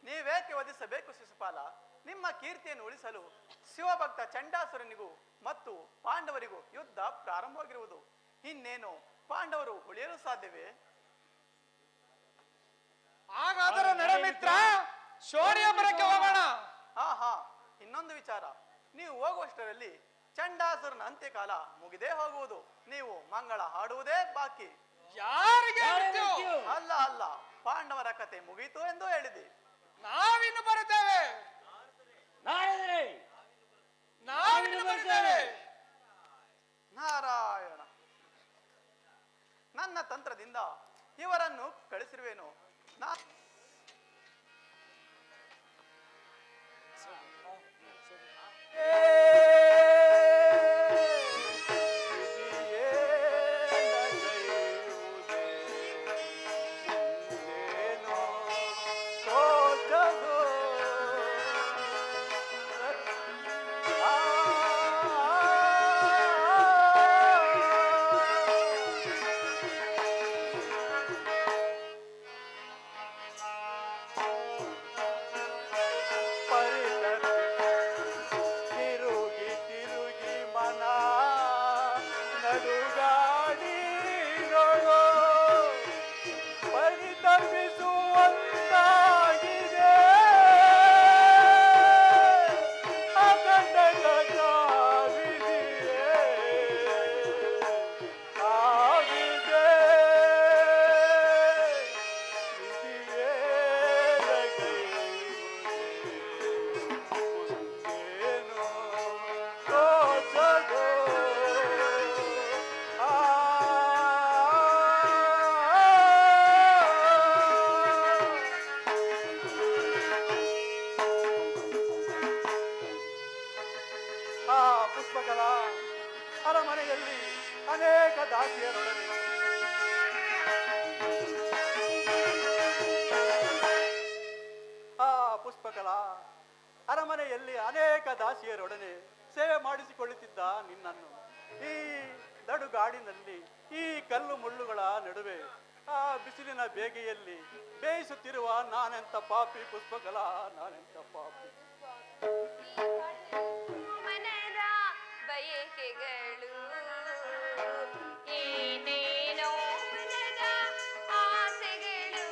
ನೀವೇಕೆ ವಧಿಸಬೇಕು ಶಿಶುಪಾಲ? ನಿಮ್ಮ ಕೀರ್ತಿಯನ್ನು ಉಳಿಸಲು ಶಿವಭಕ್ತ ಚಂಡಾಸುರನಿಗೂ ಮತ್ತು ಪಾಂಡವರಿಗೂ ಯುದ್ಧ ಪ್ರಾರಂಭವಾಗಿರುವುದು. ಇನ್ನೇನು ಪಾಂಡವರು ಉಳಿಯಲು ಸಾಧ್ಯವೇ? ಹಾಗಾದರೆ ನಡೆ ಮಿತ್ರ, ಶೌರ್ಯಪುರಕ್ಕೆ ಹೋಗೋಣ. ಹಾ, ಇನ್ನೊಂದು ವಿಚಾರ. ನೀವು ಹೋಗುವಷ್ಟರಲ್ಲಿ ಚಂಡಾಸುರನ ಅಂತ್ಯಕಾಲ ಮುಗಿದೇ ಹೋಗುವುದು. ನೀವು ಮಂಗಳ ಹಾಡುವುದೇ ಬಾಕಿ. ಯಾರಿಗೆ ಯಾರಿಗೆ ಮೃತ್ಯು? ಮೃತ್ಯು? ಅಲ್ಲ, ಪಾಂಡವರ ಕತೆ ಮುಗೀತು ಎಂದು ಹೇಳಿದೆ. ನಾವಿನ್ನು ಬರುತ್ತೇವೆ. ನಾವಿನ್ನು ಬರುತ್ತೇವೆ. ನಾರಾಯಣ, ನನ್ನ ತಂತ್ರದಿಂದ ಇವರನ್ನು ಕಳಿಸಿರುವೆನು. ಪುಷ್ಪಕಲಾ ಅರಮನೆಯಲ್ಲಿ ಅನೇಕ ದಾಸಿಯರೊಡನೆ ಪುಷ್ಪಕಲಾ ಅರಮನೆಯಲ್ಲಿ ಅನೇಕ ದಾಸಿಯರೊಡನೆ ಸೇವೆ ಮಾಡಿಸಿಕೊಳ್ಳುತ್ತಿದ್ದ ನಿನ್ನನ್ನು ಈ ನಡುಗಾಡಿನಲ್ಲಿ ಈ ಕಲ್ಲು ಮುಳ್ಳುಗಳ ನಡುವೆ ಆ ಬಿಸಿಲಿನ ಬೇಗೆಯಲ್ಲಿ ಬೇಯಿಸುತ್ತಿರುವ ನಾನೆಂತ ಪಾಪಿ ಪುಷ್ಪಕಲಾ, ನಾನೆಂತ ಪಾಪಿ. ಮನದ ಬಯಕೆಗಳು ಏನೇನೋ, ಮನದ ಆಸೆಗಳು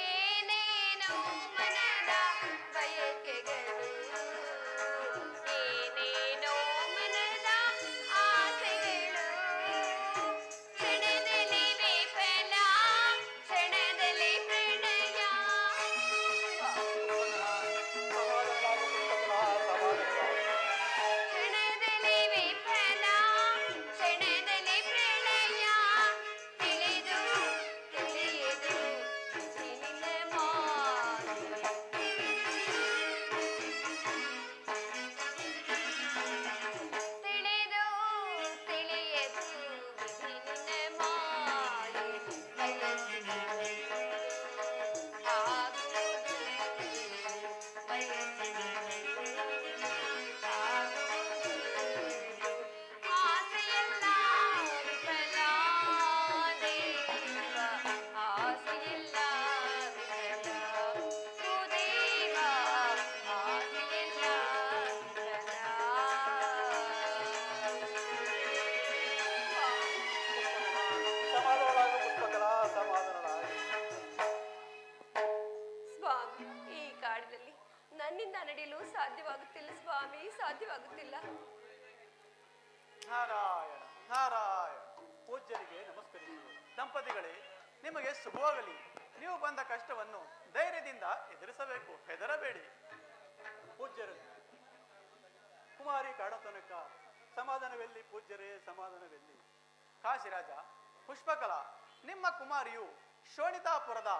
ಏನೇನೋ, ಮನದ ಬಯಕೆಗಳು ಏನೇನೋ, ಮನದ ಆಸೆಗಳು ಕ್ಷಣದಲ್ಲಿ ವಿಫಲ, ಕ್ಷಣದಲ್ಲಿ ಪ್ರಣಯ. ಕ್ಷಣದಲ್ಲಿ ವಿಫಲ, ಕ್ಷಣದಲ್ಲಿ ಪ್ರಣಯ. ತಿಳಿದು ತಿಳಿಯದು ನಿನ್ನ ಮಾಯೆ. ತಿಳಿದು ತಿಳಿಯದು ನಿನ್ನ ಮಾಯೆ. ಬಯಸಿದುದು ಆಗುವುದು, ಬಯಸಿದುದು ಆಗುವುದು. ಆಸೆಯೆಲ್ಲ ವಿಫಲ ದೇವ, ಆಸೆಯೆಲ್ಲ ವಿಫಲ ಸುದೇವ, ಆಸೆಯೆಲ್ಲ ಸಮಾಧಾನಳಾಗು ಪುಷ್ಪಕಲಾ, ಸಮಾಧಾನಳಾಗು. ಸ್ವಾಮಿ, ಈ ಕಾಡಿನಲ್ಲಿ ನನ್ನಿಂದ ನಡೆಯಲು ಸಾಧ್ಯವಾಗುತ್ತಿಲ್ಲ ಸ್ವಾಮಿ, ಸಾಧ್ಯವಾಗುತ್ತಿಲ್ಲ. ನಾರಾಯಣ ನಾರಾಯಣ. ಪೂಜ್ಯರಿಗೆ ನಮಸ್ಕರಿಸುವುದು. ದಂಪತಿಗಳೇ, ನಿಮಗೆ ಶುಭವಾಗಲಿ. ನೀವು ಬಂದ ಕಷ್ಟವನ್ನು ಧೈರ್ಯದಿಂದ ಎದುರಿಸಬೇಕು, ಹೆದರಬೇಡಿ. ಪೂಜ್ಯರು, ಕುಮಾರಿ ಕಾಡತನಕ ಸಮಾಧಾನವೆಲ್ಲಿ ಪೂಜ್ಯರೇ, ಸಮಾಧಾನವೆಲ್ಲಿ? ಕಾಶಿರಾಜ, ಪುಷ್ಪಕಲಾ, ನಿಮ್ಮ ಕುಮಾರಿಯು ಶೋಣಿತಾಪುರದ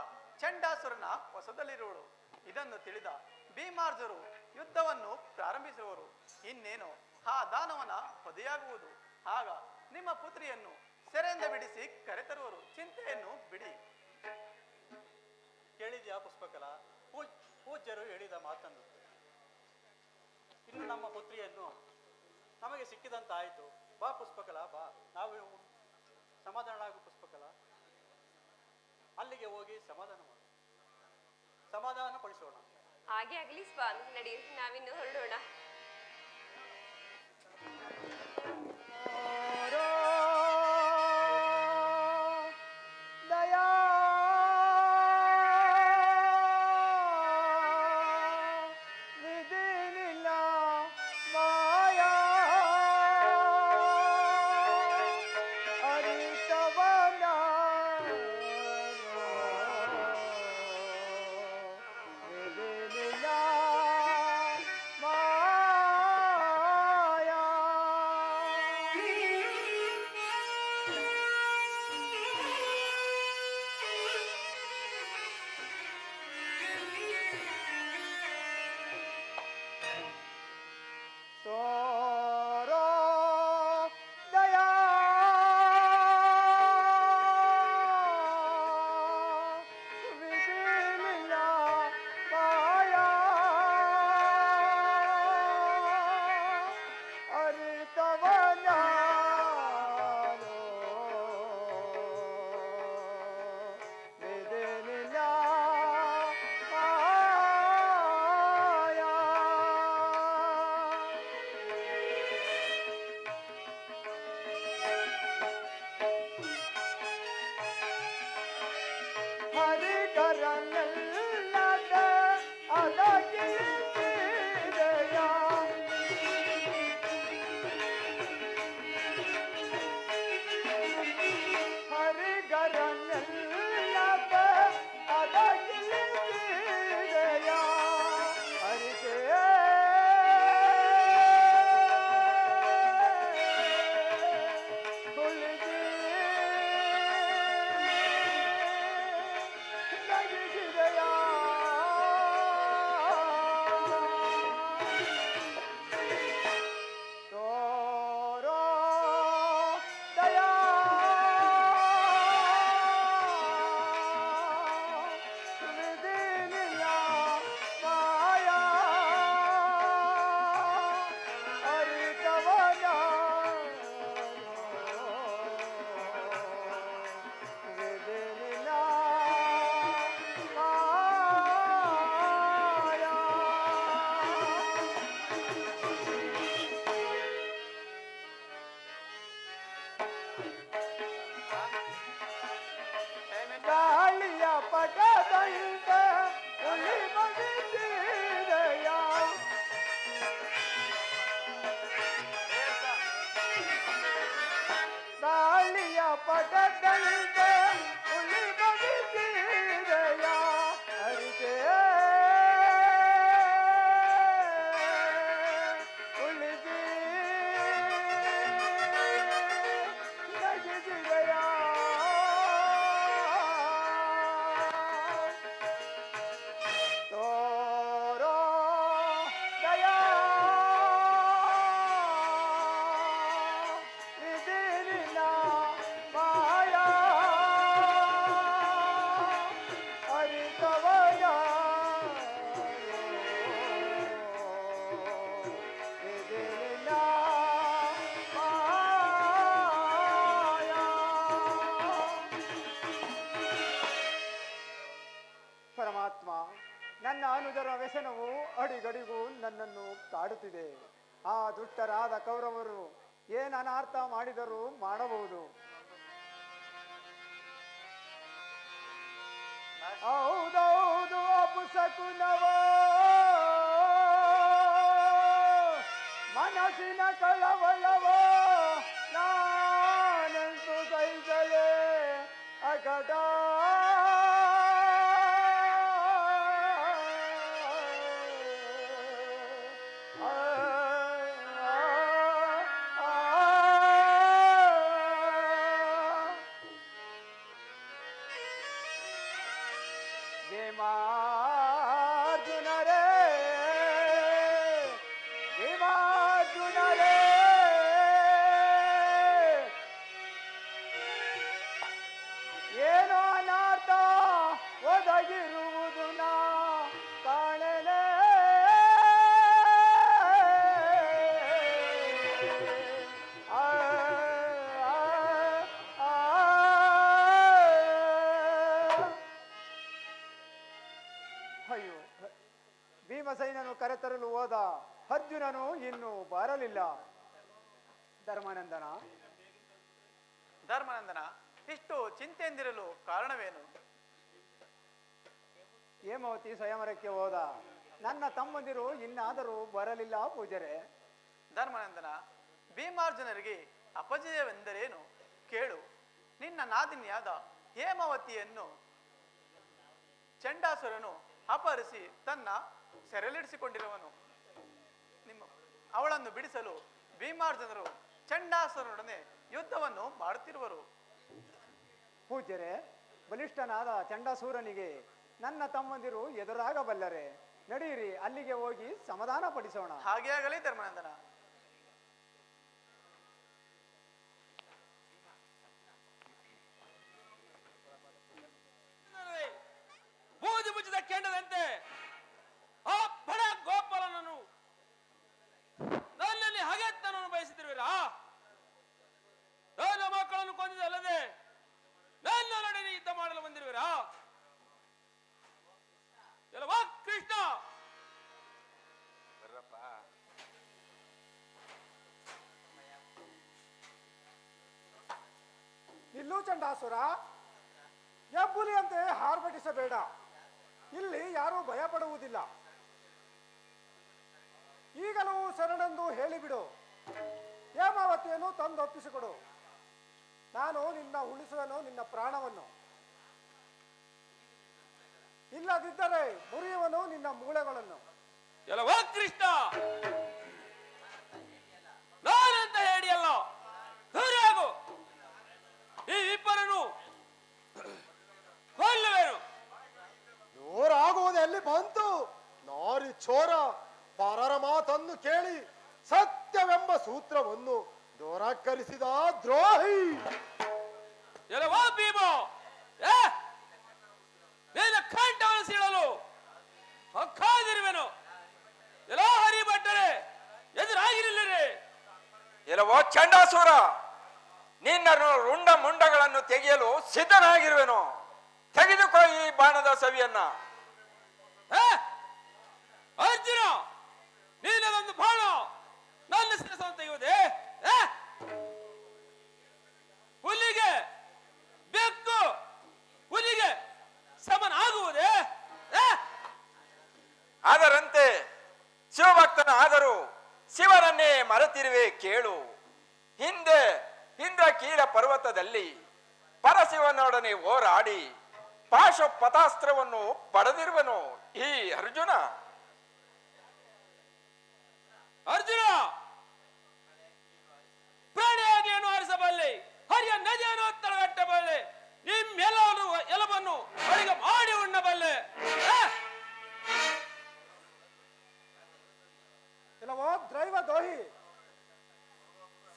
ಚಂಡಾಸುರನ ವಶದಲ್ಲಿರುವಳು. ಇದನ್ನು ತಿಳಿದ ಭೀಮಾರ್ಜರು ಯುದ್ಧವನ್ನು ಪ್ರಾರಂಭಿಸುವರು. ಇನ್ನೇನು ಆ ದಾನವನ ವಧೆಯಾಗುವುದು. ಆಗ ನಿಮ್ಮ ಪುತ್ರಿಯನ್ನು ಸೆರೆಯಿಂದ ಬಿಡಿಸಿ ಕರೆತರುವರು. ಚಿಂತೆಯನ್ನು ಬಿಡಿ. ಕೇಳಿದ್ಯಾ ಪುಷ್ಪಕಲಾ? ಪೂಜ್ಯರು ಹೇಳಿದ ಮಾತನ್ನು. ಇನ್ನು ನಮ್ಮ ಪುತ್ರಿಯನ್ನು ನಮಗೆ ಸಿಕ್ಕಿದಂತಾಯಿತು. ಬಾ ಪುಷ್ಪಕಲಾ, ಬಾ. ನಾವು ಸಮಾಧಾನ ಆಗು ಪುಷ್ಪಕಲಾ. ಅಲ್ಲಿಗೆ ಹೋಗಿ ಸಮಾಧಾನ ಪಡಿಸೋಣ. ಹಾಗೆ ಆಗಲಿ ಸ್ವಾಮಿ, ನಡೆಯಿರಿ, ನಾವಿನ್ನು ಹೊರಡೋಣ. ಪರಮಾತ್ಮ, ನನ್ನ ಅನುಜರ ವ್ಯಸನವು ಅಡಿಗಡಿಗೂ ನನ್ನನ್ನು ಕಾಡುತ್ತಿದೆ. ಆ ದುಷ್ಟರಾದ ಕೌರವರು ಏನು ಅನಾರ್ಥ ಮಾಡಿದರೂ ಮಾಡಬಹುದು. ಹೌದೌದು ಅಪುಸಕುನವೋ ಮನಸ್ಸಿನ ಕಳವಳವೋ ನಾನೆಂದು ಸಹಿಸಲೇ ಅಗಡ ಏನೋ ಅನಾಥ ಒದಗಿರುವುದು ನಾ ಕಾಣಲೇ. ಅಯ್ಯೋ, ಭೀಮಸೈನನು ಕರೆತರಲು ಹೋದ ಅರ್ಜುನನು ಇನ್ನೂ ಬರಲಿಲ್ಲ. ಧರ್ಮಾನಂದನ, ಧರ್ಮನಂದನ, ಇಷ್ಟು ಚಿಂತೆಯಿಂದಿರಲು ಕಾರಣವೇನು? ಹೇಮಾವತಿ ಸ್ವಯಂವರಕ್ಕೆ ಹೋದ ನನ್ನ ತಮ್ಮಂದಿರು ಇನ್ನಾದರೂ ಬರಲಿಲ್ಲ ಪೂಜರೆ. ಧರ್ಮನಂದನ, ಭೀಮಾರ್ಜುನರಿಗೆ ಅಪಜಯವೆಂದರೇನು ಕೇಳು. ನಿನ್ನ ನಾದಿನಿಯಾದ ಹೇಮಾವತಿಯನ್ನು ಚಂಡಾಸುರನು ಅಪಹರಿಸಿ ತನ್ನ ಸೆರೆಲಿಡಿಸಿಕೊಂಡಿರುವನು. ಅವಳನ್ನು ಬಿಡಿಸಲು ಭೀಮಾರ್ಜುನರು ಚಂಡಾಸುರನೊಡನೆ ಯುದ್ಧವನ್ನು ಮಾಡುತ್ತಿರುವರು. ಪೂಜ್ಯರೇ, ಬಲಿಷ್ಠನಾದ ಚಂಡಾಸೂರನಿಗೆ ನನ್ನ ತಮ್ಮಂದಿರು ಎದುರಾಗಬಲ್ಲರೆ. ನಡೆಯಿರಿ, ಅಲ್ಲಿಗೆ ಹೋಗಿ ಸಮಾಧಾನ ಪಡಿಸೋಣ. ಹಾಗೆ ಆಗಲಿ ಧರ್ಮನಂದನ. ಬೂದಿ ಮುಚ್ಚಿದ ಕೆಂಡದಂತೆ ಆ ಬಡ ಗೋಪಾಲನನ್ನು ನನ್ನಲ್ಲಿ ಹಗೆತನವನ್ನು ಬಯಸುತ್ತಿರುವಿರಾ? ನನ್ನ ಮಕ್ಕಳನ್ನು ಕೊಂದಿದಲ್ಲದೆ ನನ್ನ ನಡುವೆ ಯುದ್ಧ ಮಾಡಲು ಬಂದಿರುವಿರಾ? ಎಲ್ಲವಾ ಕೃಷ್ಣ, ನಿಲ್ಲು ಚಂಡಾಸುರ, ಹೆಬ್ಬುಲಿಯಂತೆ ಹಾರ್ಭಟಿಸಬೇಡ. ಇಲ್ಲಿ ಯಾರೂ ಭಯ ಪಡುವುದಿಲ್ಲ. ಈಗಲೂ ಶರಣೆಂದು ಹೇಳಿಬಿಡು. ಹೇಮಾವತಿಯನ್ನು ತಂದೊಪ್ಪಿಸಿಕೊಡು. ನಾನು ನಿನ್ನ ಉಳಿಸುವೆನು, ನಿನ್ನ ಪ್ರಾಣವನ್ನು. ಇಲ್ಲದಿದ್ದರೆ ಮುರಿಯುವನು ನಿನ್ನ ಮೂಳೆಗಳನ್ನು. ಎಲ್ಲವಾ ಕೃಷ್ಣ, ನಾನಂತ ಹೇಳಿಯಲ್ಲ, ದೂರಾಗು. ಈ ಇಬ್ಬರನ್ನು ಕೊಲ್ಲುವೆನು. ನೂರಾಗುವುದು ಎಲ್ಲಿ ಬಂತು? ನಾರಿ ಚೋರ, ಪರರ ಮಾತನ್ನು ಕೇಳಿ ಸತ್ಯವೆಂಬ ಸೂತ್ರವನ್ನು ದೊರಕರಿಸಿದ ದ್ರೋಹಿ. ಎಲ್ಲವಾ ಭೀಮ, ನಿನ್ನ ಕಂಠವನ್ನು ಸೀಳಲು ಕಾದಿರುವೆನು. ಎಲ್ಲ ಹರಿಭಟ್ಟರೆ ಎದುರಾಗಿರಲಿರಿ. ಇಲ್ಲವೋ ಚಂಡಾಸುರ, ನಿನ್ನ ರುಂಡ ಮುಂಡಗಳನ್ನು ತೆಗೆಯಲು ಸಿದ್ಧನಾಗಿರುವೆನು. ತೆಗೆದುಕೋ ಈ ಬಾಣದ ಸವಿಯನ್ನ. ಅರ್ಜುನ, ನೀನದೊಂದು ಬಾಣ ನನ್ನ ಶಿರಸನ್ನು ತೆಗೆಯುವುದೇ? ಹುಲಿಗೆ ಬೆಕ್ಕು ಹುಲಿಗೆ ಸಮನಾಗುವುದೇ? ಅದರಂತೆ ಶಿವಭಕ್ತನ ಆದರೂ ಶಿವನನ್ನೇ ಮರೆತಿರುವೆ ಕೇಳು. ಹಿಂದೆ ಇಂದ್ರಕೀಲ ಪರ್ವತದಲ್ಲಿ ಪರಶಿವನೊಡನೆ ಹೋರಾಡಿ ಪಾಶುಪತಾಸ್ತ್ರವನ್ನು ಪಡೆದಿರುವನು ಈ ಅರ್ಜುನ. ಅರ್ಜುನ, ಪ್ರಾಣಿಯಾಗಿಯನ್ನು ಹಾರಿಸಬಲ್ಲೆ, ಹರಿಯ ನದಿಯನ್ನು ತಡೆಗಟ್ಟಬಲ್ಲೆ, ನಿಮ್ಮೆಲ್ಲವನ್ನು ಎಲವನ್ನು ಅಡಿಗೆ ಮಾಡಿ ಉಣ್ಣಬಲ್ಲೆ. ಇಲ್ಲವೋ ದ್ರೈವ ದ್ರೋಹಿ,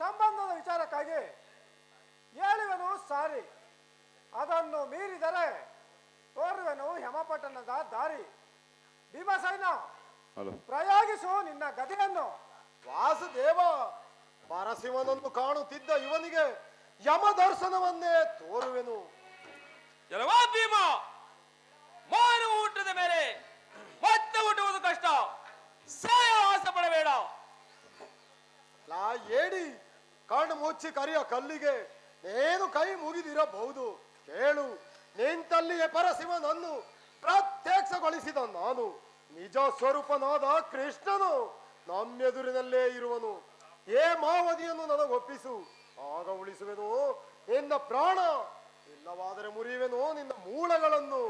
ಸಂಬಂಧದ ವಿಚಾರಕ್ಕಾಗಿ ಹೇಳುವೆನು ಸಾರಿ. ಅದನ್ನು ಮೀರಿದರೆ ತೋರುವೆನು ಯಮಪಟ್ಟಣದ ದಾರಿ. ಭೀಮಸೈನ, ಪ್ರಯೋಗಿಸು ನಿನ್ನ ಗದೆಯನ್ನು. ವಾಸುದೇವ, ಪರಶಿವನನ್ನು ಕಾಣುತ್ತಿದ್ದ ಇವನಿಗೆ ಯಮ ದರ್ಶನವನ್ನೇ ತೋರುವೆನು. ಎಲ್ಲವಾ ಭೀಮ, ಮಾನವ ಹುಟ್ಟಿದ ಮೇಲೆ ಮತ್ತೆ ಹುಟ್ಟುವುದು ಕಷ್ಟ. ಸಾಯ ಆಸೆ ಪಡಬೇಡ. ಲಾ ಏಡಿ, ಕಣ್ಣು ಮುಚ್ಚಿ ಕರಿಯ ಕಲ್ಲಿಗೆ ನೇನು ಕೈ ಮುಗಿದಿರಬಹುದು. ಕೇಳು, ನಿಂತಲ್ಲಿಯೇ ಪರಶಿವನನ್ನು ಪ್ರತ್ಯಕ್ಷಗೊಳಿಸಿದ ನಾನು. ನಿಜ ಸ್ವರೂಪನಾದ ಕೃಷ್ಣನು ನಮ್ಮೆದುರಿನಲ್ಲೇ ಇರುವನು. ಹೇಮಾವತಿಯನ್ನು ನನಗೊಪ್ಪಿಸು, ಆಗ ಉಳಿಸುವೆನು ನಿನ್ನ ಪ್ರಾಣ. ಇಲ್ಲವಾದರೆ ಮುರಿಯುವೆನು ನಿನ್ನ ಮೂಳೆಗಳನ್ನು.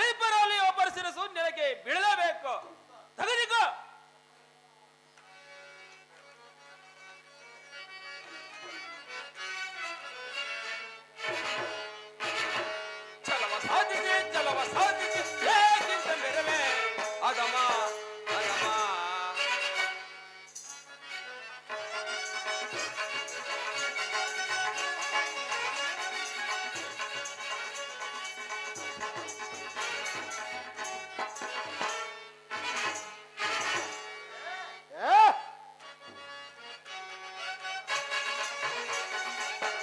ಇಬ್ಬರಲ್ಲಿ ಒಬ್ಬರ ಶಿರಸು ನೆಲಕ್ಕೆ ಬೀಳಲೇಬೇಕು. ತೆಗೆದುಕೋ. ಚಲವ ಸಾಧಿಸಿ ಏಕಿಂತ ಮೆರವೆ ಅದಮ ಅದಮ.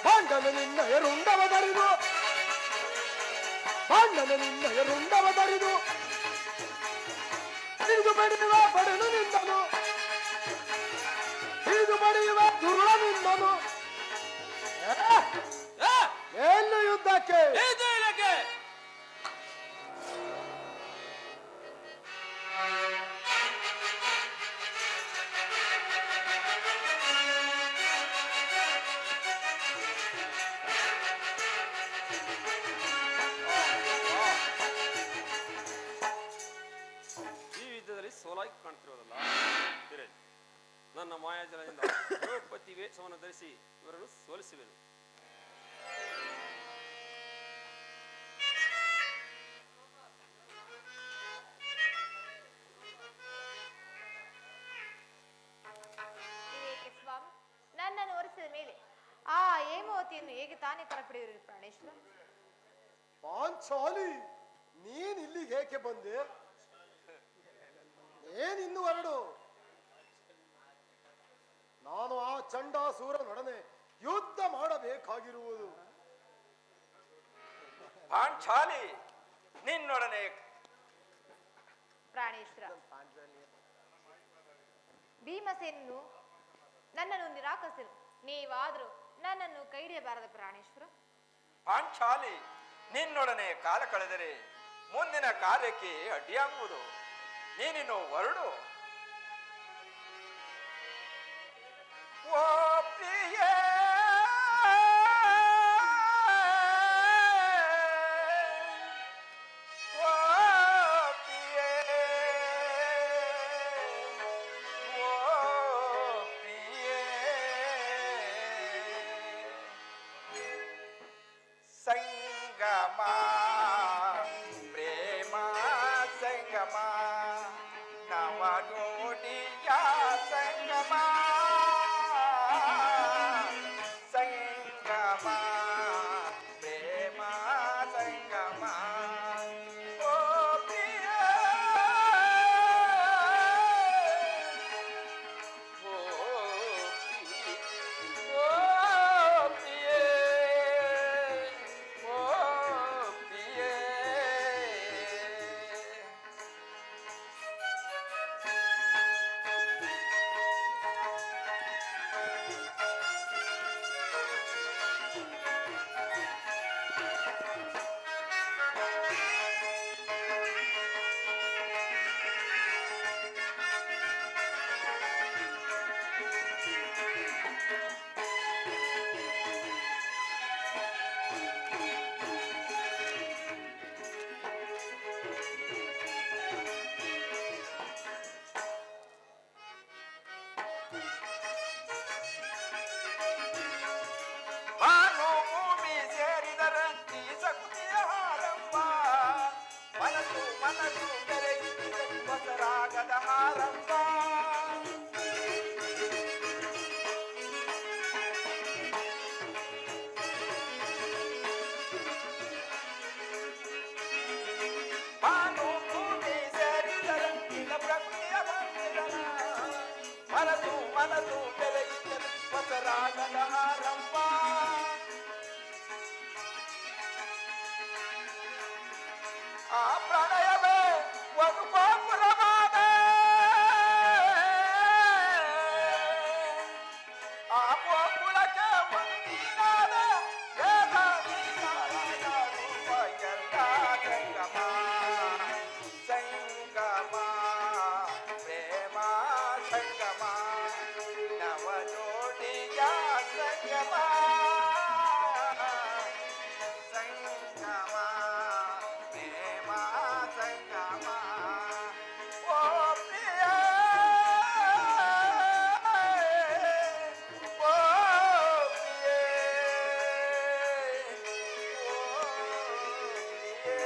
ಬಂಡನು ನಿನ್ನ ಎರುಂಡವದರಿದು ಅಣ್ಣನ ನಿನ್ನಯ ರುಂಡವ ತರಿದು ಹಿಡಿದು ಬಡಿಯುವ ಬಡನು ನಿಂದನು ಹಿಡಿದು ಬಡಿಯುವ ದುರುಳ ನಿಂದನು ಏನು ಯುದ್ಧಕ್ಕೆ ಇದು ಇದಕ್ಕೆ ಈ ಯುದ್ಧದಲ್ಲಿ ಸೋಲಾಗಿ ಕಾಣ್ತಿರೋದಲ್ಲ ಬೇರೆ ನನ್ನ ಮಾಯಾಜಲದಿಂದ ದ್ರೌಪದಿ ವೇಷವನ್ನು ಧರಿಸಿ ಇವರನ್ನು ಸೋಲಿಸುವೆನು. ಇದೇಕೆ ಸ್ವಾಮಿ ನನ್ನನ್ನು ಒರೆಸಿದ ಮೇಲೆ ಆ ಹೇಮಾವತಿಯನ್ನು ಹೇಗೆ ತಾನೇ ಕರಪಡೆಯುವರು ಪ್ರಾಣೇಶ್ವರ? ಪಾಂಚಾಲಿ ನೀನ್ ಇಲ್ಲಿಗೆ ಏಕೆ ಬಂದೆ? ಏನಿನ್ನು ಹೊರಡು. ನಾನು ಆ ಚಂಡಾಸೂರನೊಡನೆ ಯುದ್ಧ ಮಾಡಬೇಕಾಗಿರುವುದು. ಪಾಂಚಾಲಿ ನಿನ್ನೊಡನೆ ಪ್ರಾಣೇಶ್ವರ, ಭೀಮಸೇನನು ನನ್ನನ್ನು ನಿರಾಕರಿಸಲು ನೀವಾದರೂ ನನ್ನನ್ನು ಕೈಹಿಡಿಯಬಾರದ ಪ್ರಾಣೇಶ್ವರ. ಪಾಂಚಾಲಿ ನಿನ್ನೊಡನೆ ಕಾಲ ಕಳೆದರೆ ಮುಂದಿನ ಕಾರ್ಯಕ್ಕೆ ಅಡ್ಡಿಯಾಗುವುದು. ನೀನಿನ್ನು ಹೊರಡು. ಓ ಪ್ರಿಯೇ ಓ ಪ್ರಿಯೇ ಓ ಪ್ರಿಯೇ ಸಂಗಮ ಪ್ರೇಮ ಸಂಗಮ ನವ ಜೋಡಿಯ ಸಂಗಮ ಸಂಗಮ ಪ್ರೇಮ ಸಂಗಮ ಓ ಪ್ರಿಯ ಓ ಪ್ರಿಯೇ ಓ ಪ್ರಿಯೇ ಭಾನು ಭೂಮಿ ಸೇರಿದರಂತಿ ಸಕುತಿಯ ಹಾರಂಭ ಮನಸ್ಸು ಮನಸ್ಸು ಬೆರೆಯುತ್ತಿದೆ ಹೊಸರಾಗದ ಹಾರಂಭ ಭಾನು ಭೂಮಿ ಸೇರಿದರಂತಿನ ಪ್ರಕೃತಿಯ ಬಂದಿರನ ಮನಸ್ಸು ಮನಸ್ಸು ಬೆರೆಯುತ್ತದೆ ಹೊಸರಾಗದ ಹಾರಂಭ ಆ ಪ್ರಣಯವೇ ಒಂದು ಗೋಪುರವಾದ ಆ ಗೋಕುಲಕ್ಕೆ ಒಂದಿನಾದ ವೇದ ವಿಚಾರದ ರೂಪ ಎಲ್ಲ ಸಂಗಮ ಸಂಗಮ ಪ್ರೇಮ ಸಂಗಮ ನವ ಜೋಡಿಯ ಸಂಗಮ ಸಂಗಮ ಪ್ರೇಮ ಸಂಗಮ ಓ ಪ್ರಿಯ ಓ ಪ್ರಿಯೇ ಓ ಪ್ರಿಯೇ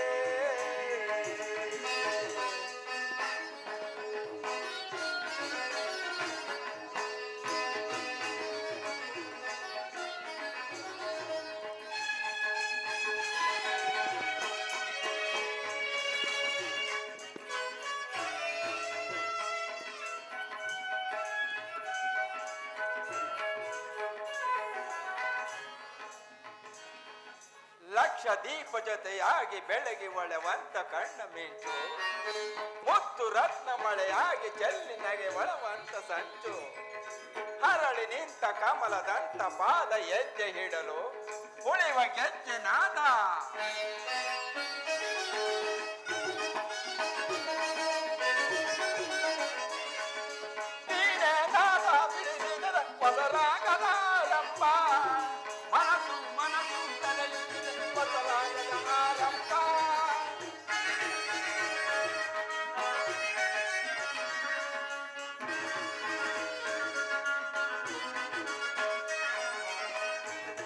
ದೀಪ ಜೊತೆಯಾಗಿ ಬೆಳಗಿ ಒಳೆವಂತ ಕಣ್ಣ ಮಿಂಚು, ಮುತ್ತು ರತ್ನ ಮಳೆಯಾಗಿ ಚೆಲ್ಲಿ ನಗೆ ಒಳವಂತ ಸಂಚು, ಹರಳಿ ನಿಂತ ಕಮಲದಂತ ಪಾದ ಹೆಜ್ಜೆ ಹಿಡಲು ಉಳಿವ ಗೆಜ್ಜೆ ನಾದ. ನೀನೇ ನಾದ ಬಿಡಿಸಿದ ಮೊದಲಾಗದ ಆರಂಭ, ಮನಸ್ಸು ಮನಸ್ಸು ತಲೆಯುತ್ತಿದೆ ಮೊದಲಾಗದ ಆರಂಭ.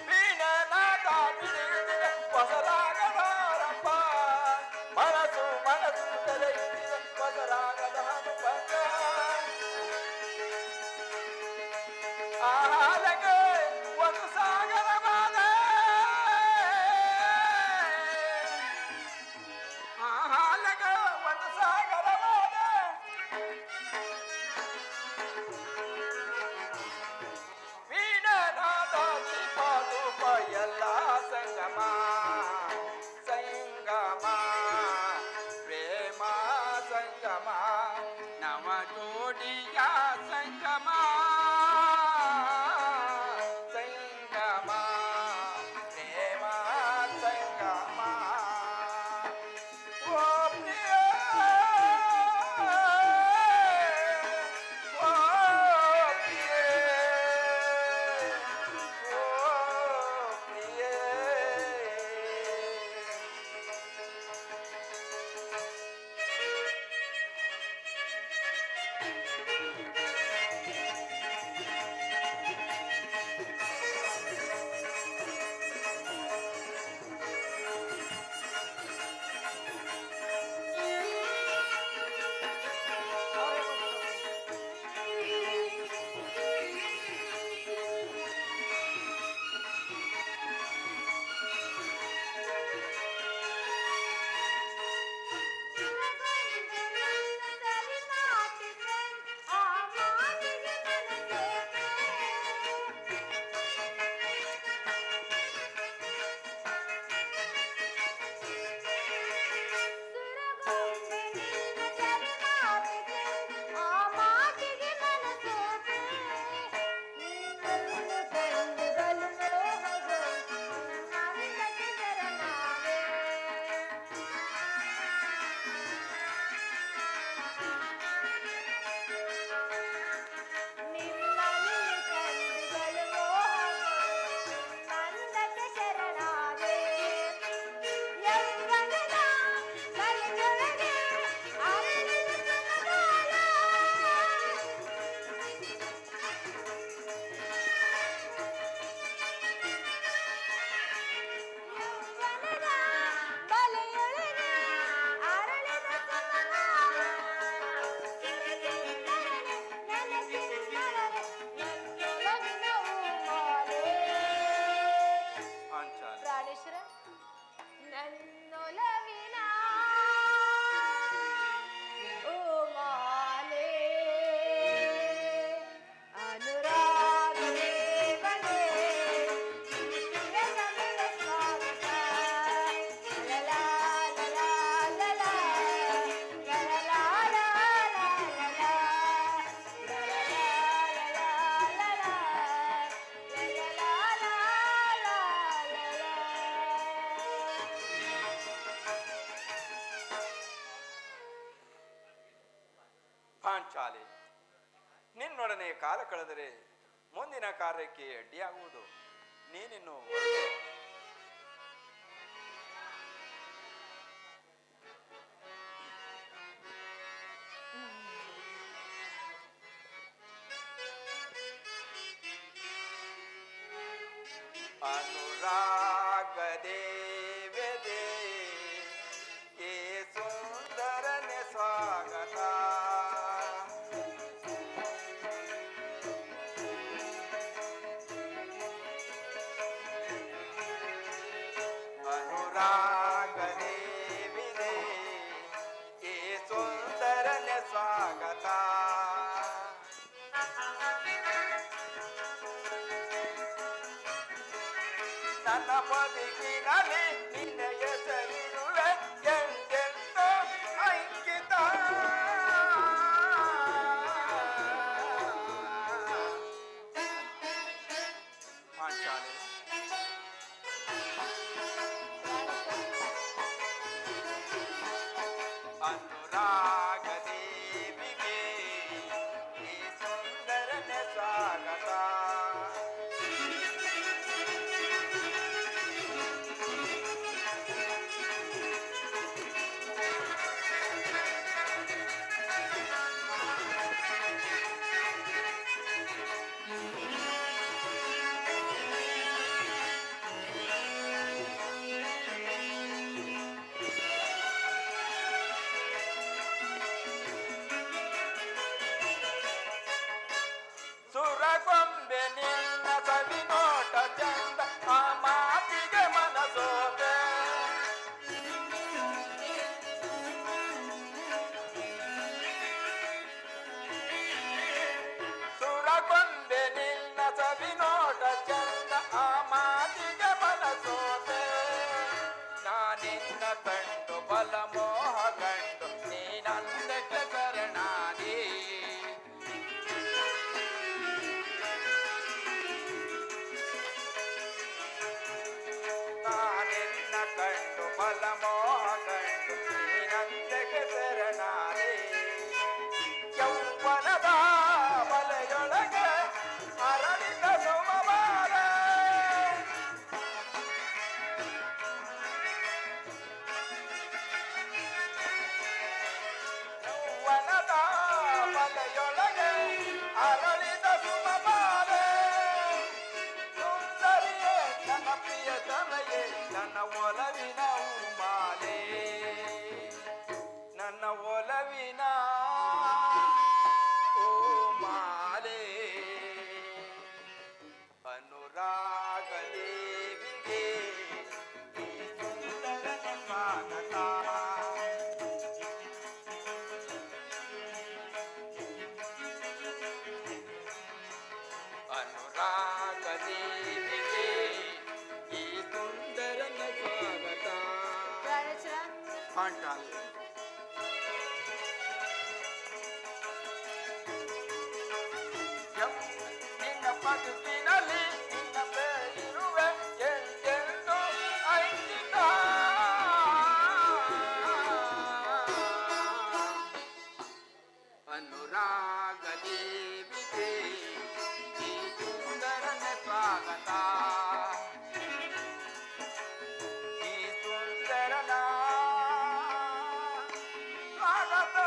ವೀಣೆ ನಾದ ಬಿಡಿಸಿದ ಮೊದಲಾಗದ ಆರಂಭ, ಮನಸ್ಸು ಮನಸ್ಸು ತಲೆಯುತ್ತಿದೆ ಮೊದಲಾಗದ ಅನುಭವ. ಆಹಾಲಗೆ ಒಂದು ಸಾಗರವಾದ, ಆಹಾಲಗೆ ಒಂದು ಸಾಗರವಾದ, ವೀಣನಾದ ದೀಪ ಧೂಪ ಎಲ್ಲ ಸಂಗಮ ಸಂಗಮ, ಪ್ರೇಮ ಸಂಗಮ, ನವ ಜೋಡಿಯ ಸಂಗಮ ಸಂಗಮ, ಪ್ರೇಮ ಸಂಗಮ. ಓ ಪ್ರಿಯ, ಓ ಪ್ರಿಯ, ಓ ಪ್ರಿಯ. ಪ್ರಾಣೇಶ್ವರ, ನನ್ನೊಲವಿನ ಓ ಮಾಲೆ, ಅನುರಾಗವೇ ಬಲೆ, ಚಿರತಮಿಳ ಸ್ವಾಗತ. ಲಲಾ ಲಲಾ ಲಲಾ, ಲಲಾ ಲಲಾ ಲಲಾ, ಲಲಾ ಲಲಾ ಲಲಾ, ಲಲಾ ಲಲಾ ಲಲಾ. ಪಾಂಚಾಲಿ, ನಿನ್ನೊಡನೆ ಕಾಲ ಕಳೆದರೆ ಮುಂದಿನ ಕಾರ್ಯಕ್ಕೆ ಅಡ್ಡಿಯಾಗುವುದು. ನೀನಿನ್ನು ಹೊರಡು. ಅನುರಾಗದೇ ವೆದೆ ಏ ಸುಂದರನೆ ಸ್ವಾಗತ. ಅನುರಾಗದೇ ವಿದೆ ಏ ಸುಂದರನೆ ಸ್ವಾಗತ. ನನ್ನ ಬದುಕಿನ ಬದುಕಿನಲ್ಲಿ ನಿನ್ನ ಹೆಸರಿರುವೆ ಎಂದೆಂದೋ ಅಂಕಿತ. ಪಾಂಚಾಲಿ ಅನುರಾಗ ದೇವಿಗೆ ಈ ಸುಂದರನ ಸ್ವಾಗತ. ಸುರಗೊಂಬೆ ನಿನ್ನ ಸವಿ ನೋಟ ಚಂದ, ಆ ಮಾತಿಗೆ ಮನಸೋದೆ. ಸುರಗೊಂಬೆ ನಿನ್ನ ಸವಿ ನೋಟ ಚಂದ, ಆ ಮಾತಿಗೆ ಮನಸೋದೆ. ನಾನಿನ್ನ ಕಂಡು ಬಲ ಮೋಹ ಕಂಡು ನೀನಂದಕ್ಕೆ ಶರಣಾದಿ. ನಾನಿನ್ನ ಕಂಡು ಬಲ ಮೋಹ ಕಂಡು ನೀನಂದಕ್ಕೆ ಶರಣಾದೆ. ಯೌವನದ ಬಲೆಯೊಳಗೆ ಅರಳಿದ ಸೋಮವಾರ, ಯೌವನದ ಬಲೆಯೊಳಗೆ ಅರಳಿದ ಸುಮಬಾರ. ಸುಂದರಿಯೇ ನನ್ನ ಪ್ರಿಯ ತಮೆಯೇ, ನನ್ನ ಒಲವಿನ ಹೂಮಾಲೆ, ನನ್ನ ಒಲವಿನ ಹೂಮಾಲೆ. ಅನುರಾಗ ದೇವಿಗೆ ಈ ಸುಂದರನ ಸ್ವಾಗತ. ಅನುರಾಗ ದೇವಿಗೆ ಈ ಸುಂದರನ ಸ್ವಾಗತ. ಪಾಂಚಾಲಿ ನಿನ್ನ ಬದುಕಿನಲ್ಲಿ ನಿನ್ನ ಬೆಳೆಯಿರುವೆ ಎಂದೆಂದೂ ಅಂಕಿತ. ಅನುರಾಗ ದೇವಿಗೆ ಈ ಸುಂದರನ ಸ್ವಾಗತ. ಈ ಸುಂದರನ ಸ್ವಾಗತ.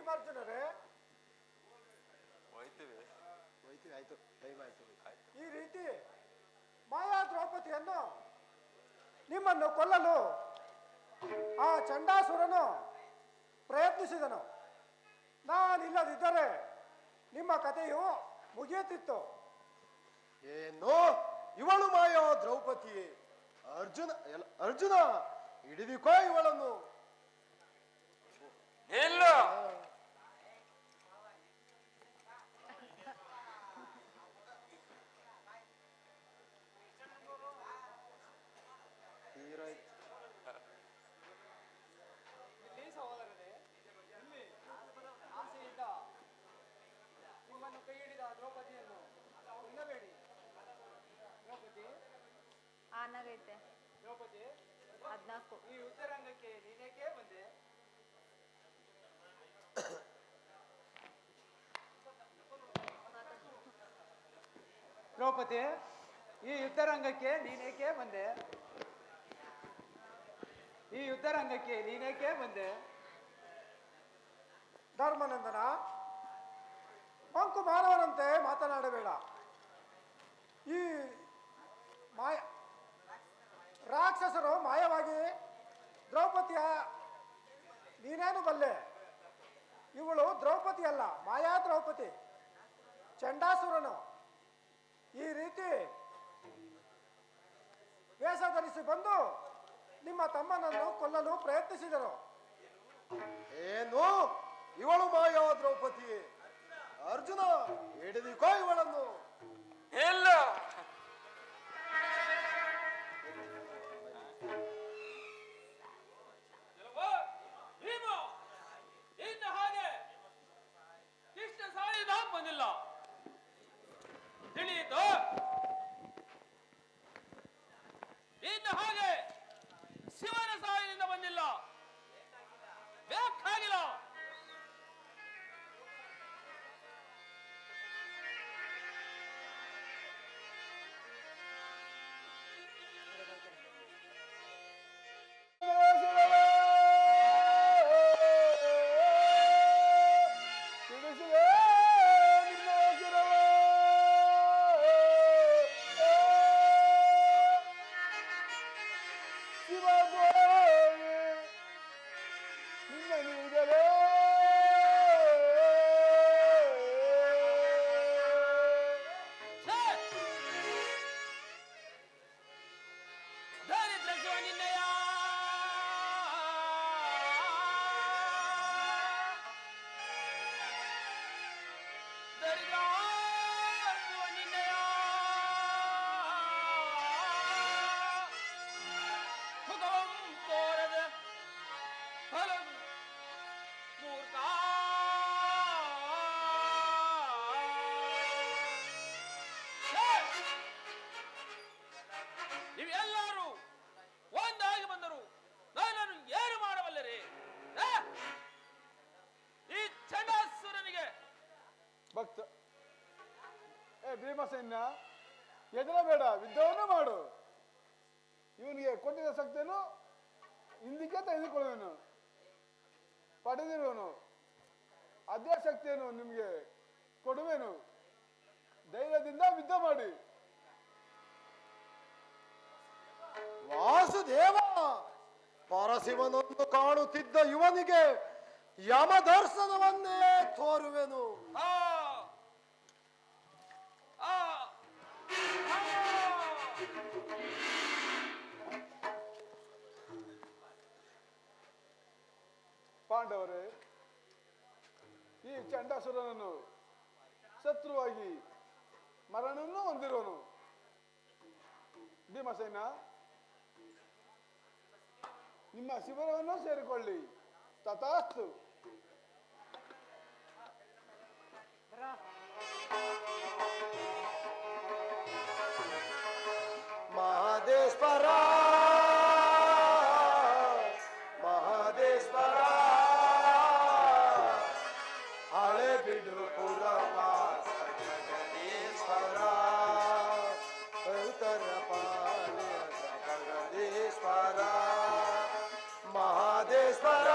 ಭೀಮಾರ್ಜುನರೇ, ಹೋಯ್ತೀವಿ. ಹೋಯ್ತೀವಿ, ಆಯ್ತು, ಟೈಮ್ ಆಯ್ತು. ಈ ರೀತಿ ಮಾಯಾ ದ್ರೌಪದಿಯನ್ನು ನಿಮ್ಮನ್ನು ಕೊಲ್ಲಲು ಆ ಚಂಡಾಸುರನು ಪ್ರಯತ್ನಿಸಿದನು. ನಾನಿಲ್ಲದಿದ್ದರೆ ನಿಮ್ಮ ಕಥೆಯು ಮುಗಿಯುತ್ತಿತ್ತು. ಏನು ಇವಳು ಮಾಯಾ ದ್ರೌಪದಿಯೇ? ಅರ್ಜುನ ಹಿಡಿದಿಕೋ ಇವಳನ್ನು. ಇಲ್ಲ, ನಿಮ್ಮನ್ನು ಕೈ ಹಿಡಿದ ದ್ರೌಪದಿಯನ್ನು ಕೊಲ್ಲಬೇಡಿ. ಆನಾಗೈತೆ ದ್ರೌಪದಿ, 14. ಈ ಯುದ್ಧರಂಗಕ್ಕೆ ನೀನೇಕೆ ಬಂದೆ? ದ್ರೌಪದಿ, ಈ ಯುದ್ಧರಂಗಕ್ಕೆ ನೀನೇಕೆ ಬಂದೆ? ಈ ಯುದ್ಧರಂಗಕ್ಕೆ ನೀನೇಕೆ ಬಂದೆ? ಧರ್ಮನಂದನ, ಮಂಕು ಮಾನವನಂತೆ ಮಾತನಾಡಬೇಡ. ಈ ಮಾಯ ರಾಕ್ಷಸರು ಮಾಯವಾಗಿ ದ್ರೌಪದಿಯ ನೀನೇನು ಬಲ್ಲೆ? ಇವಳು ದ್ರೌಪದಿ ಅಲ್ಲ, ಮಾಯಾ ದ್ರೌಪದಿ, ಚಂಡಾಸುರನು. ಈ ರೀತಿ ವೇಷ ಧರಿಸಿ ಬಂದು ನಿಮ್ಮ ತಮ್ಮನನ್ನು ಕೊಲ್ಲಲು ಪ್ರಯತ್ನಿಸಿದರು. ಏನು ಇವಳು ಮಾಯಾ ದ್ರೌಪದಿಯೇ? ಅರ್ಜುನ ಹಿಡಿದಿಕೋ ಇವಳನ್ನು. ಇಲ್ಲ, ಭೀಮ ಇನ್ನು ಹಾಗೆ ಕೃಷ್ಣ ಸಾಯಿದ ಬಂದಿಲ್ಲ ತಿಳಿಯಿತು. ಇನ್ನು ಹಾಗೆ ಶಿವನ ಸಹಾಯದಿಂದ ಬಂದಿಲ್ಲ, ಬೇಕಾಗಿಲ್ಲ. ನೀವೆಲ್ಲರೂ ಒಂದಾಗಿ ಬಂದರು ನನ್ನನ್ನು ಏನು ಮಾಡಬಲ್ಲರಿ? ಈ ಚಂಡಾಸುರನಿಗೆ ಭಕ್ತ ಭೀಮಸೇನ, ಎದುರಬೇಡ, ಯುದ್ಧವನ್ನು ಮಾಡು. ಇವನಿಗೆ ಕೊಟ್ಟಿದ್ದ ಶಕ್ತಿಯನ್ನು ಹಿಂದಕ್ಕೆ ತೆಗೆದುಕೊಳ್ಳುವನು, ಪಡೆದಿರುವನು. ಅದೇ ಶಕ್ತಿಯನ್ನು ನಿಮಗೆ ಕೊಡುವೆನು. ಧೈರ್ಯದಿಂದ ಯುದ್ಧ ಮಾಡಿ. ವಾಸುದೇವ, ಪರಶಿವನನ್ನು ಕಾಣುತ್ತಿದ್ದ ಇವನಿಗೆ ಯಮ ದರ್ಶನವನ್ನೇ ತೋರುವೆನು. ಪಾಂಡವರೇ, ಈ ಚಂಡಾಸುರನನ್ನು ಶತ್ರುವಾಗಿ ಮರಣವನ್ನು ಹೊಂದಿರುವನು. ಭೀಮಸೇನ, ನಿಮ್ಮ ಶಿಬಿರವನ್ನು ಸೇರಿಕೊಳ್ಳಿ. ತಥಾಸ್ತು. ಮಹದೇಶ್ವರ, ಮಹದೇಶ್ವರ, ಹಳೆ ಬಿಡು ಪುರವಾಸ ಜಗದೀಶ್ವರ, ಉತ್ತರ ಪಾಲಕ ಜಗದೀಶ್ವರ, ಮಹದೇಶ್ವರ.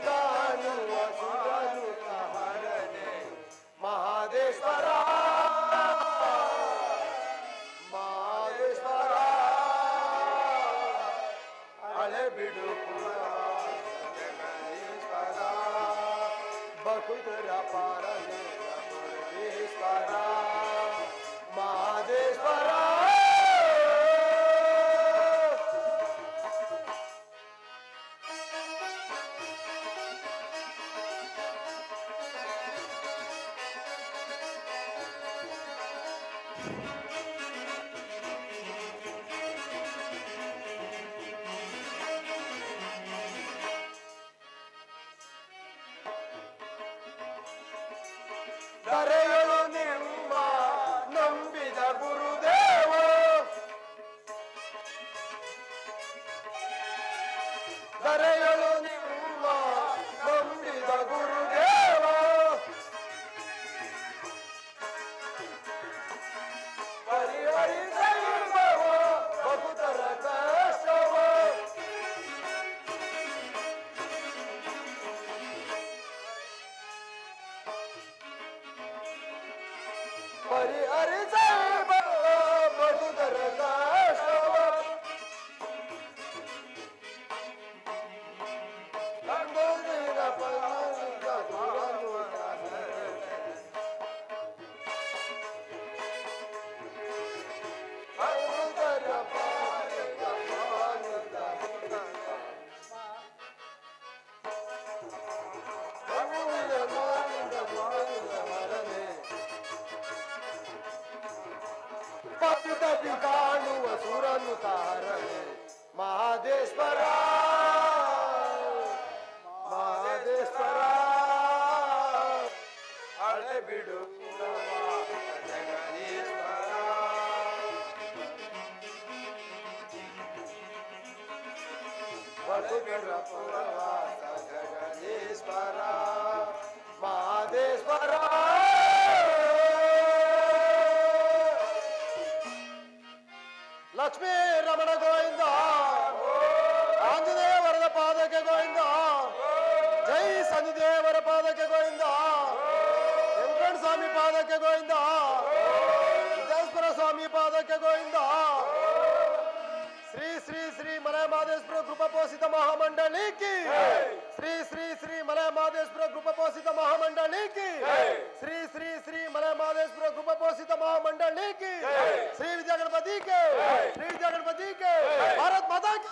ಕಾಣುವ ಸುರನುತ ಹರನೆ ಮಹಾದೇಶ್ವರ ಮಹಾದೇಶ್ವರ ಹಳೆ ಬಿಡು ಜಗದೀಶ್ವರ ಬಹುದರ ಪಾರನೆ ಪರಮೇಶ್ವರ ಮಹಾದೇಶ್ವರ ಕರೆಯಲು ನಿಮ್ಮ ನಂಬಿದ ಗುರುದೇವ ಕರೆಯಲು ನಿಮ್ಮ ನಂಬಿದ ಗುರುದೇವ ಪರಿಹರಿಸಲಿಲ್ಲವ ಭಕ್ತರ ಕಷ್ಟವ ಪರಿಹರಿಸಲಿಲ್ಲವ ಭಕ್ತರ ಕಷ್ಟವ ಕಂಡುದಿನ ಪಂಚ ಗುರನು ಅಮೃತರ ಪಾಲಿತ ಮಾನಿತ ಅಮೂಲ್ಯ ಮಾನಿತ ಮಾನಿತ ಮರನೆ ಪತಿತಪಿ ಕಾಣುವ ಸುರನು ತಾರನೆ ಮಹಾದೇಶ್ವರ ಮಹಾದೇಶ್ವರ ಹಳೆ ಬಿಡು ಜಗದೀಶ್ವರ ಬಡುಗಿರ ಪುರವಾಸ ಜಗದೀಶ್ವರ ಮಹಾದೇಶ್ವರ ಲಕ್ಷ್ಮೀ ರಮಣ ಗೋವಿಂದ ಆಂಜನೇಯ ವರದ ಪಾದಕ್ಕೆ ಗೋವಿಂದ ಜೈ ಶನಿದೇವರ ಪಾದಕ್ಕೆ ಗೋವಿಂದ ವೆಂಕಟ ಸ್ವಾಮಿ ಪಾದಕ್ಕೆ ಗೋವಿಂದ ಸಿದ್ದೇಶ್ವರ ಸ್ವಾಮಿ ಪಾದಕ್ಕೆ ಗೋವಿಂದ ಶ್ರೀ ಶ್ರೀ ಶ್ರೀ ಮಲಯ ಮಹದೇಶ್ವರ ಕೃಪಾ ಪೋಷಿತ ಮಹಾಮಂಡಳಿ ಕಿ ಶ್ರೀ ಶ್ರೀ ಶ್ರೀ ಮಲಯ ಮಹದೇಶ್ವರ ಕೃಪಾ ಪೋಷಿತ ಮಹಾಮಂಡಳಿ ಕಿ ಶ್ರೀ ಶ್ರೀ ಶ್ರೀ ಮಲಯ ಮಹದೇಶ್ವರ ಕೃಪಾ ಪೋಷಿತ ಮಹಾಮಂಡಳಿ ಕಿ ಶ್ರೀ ವಿಜಯ ಗಣಪತಿ के श्री विजय गणपति के भारत माता की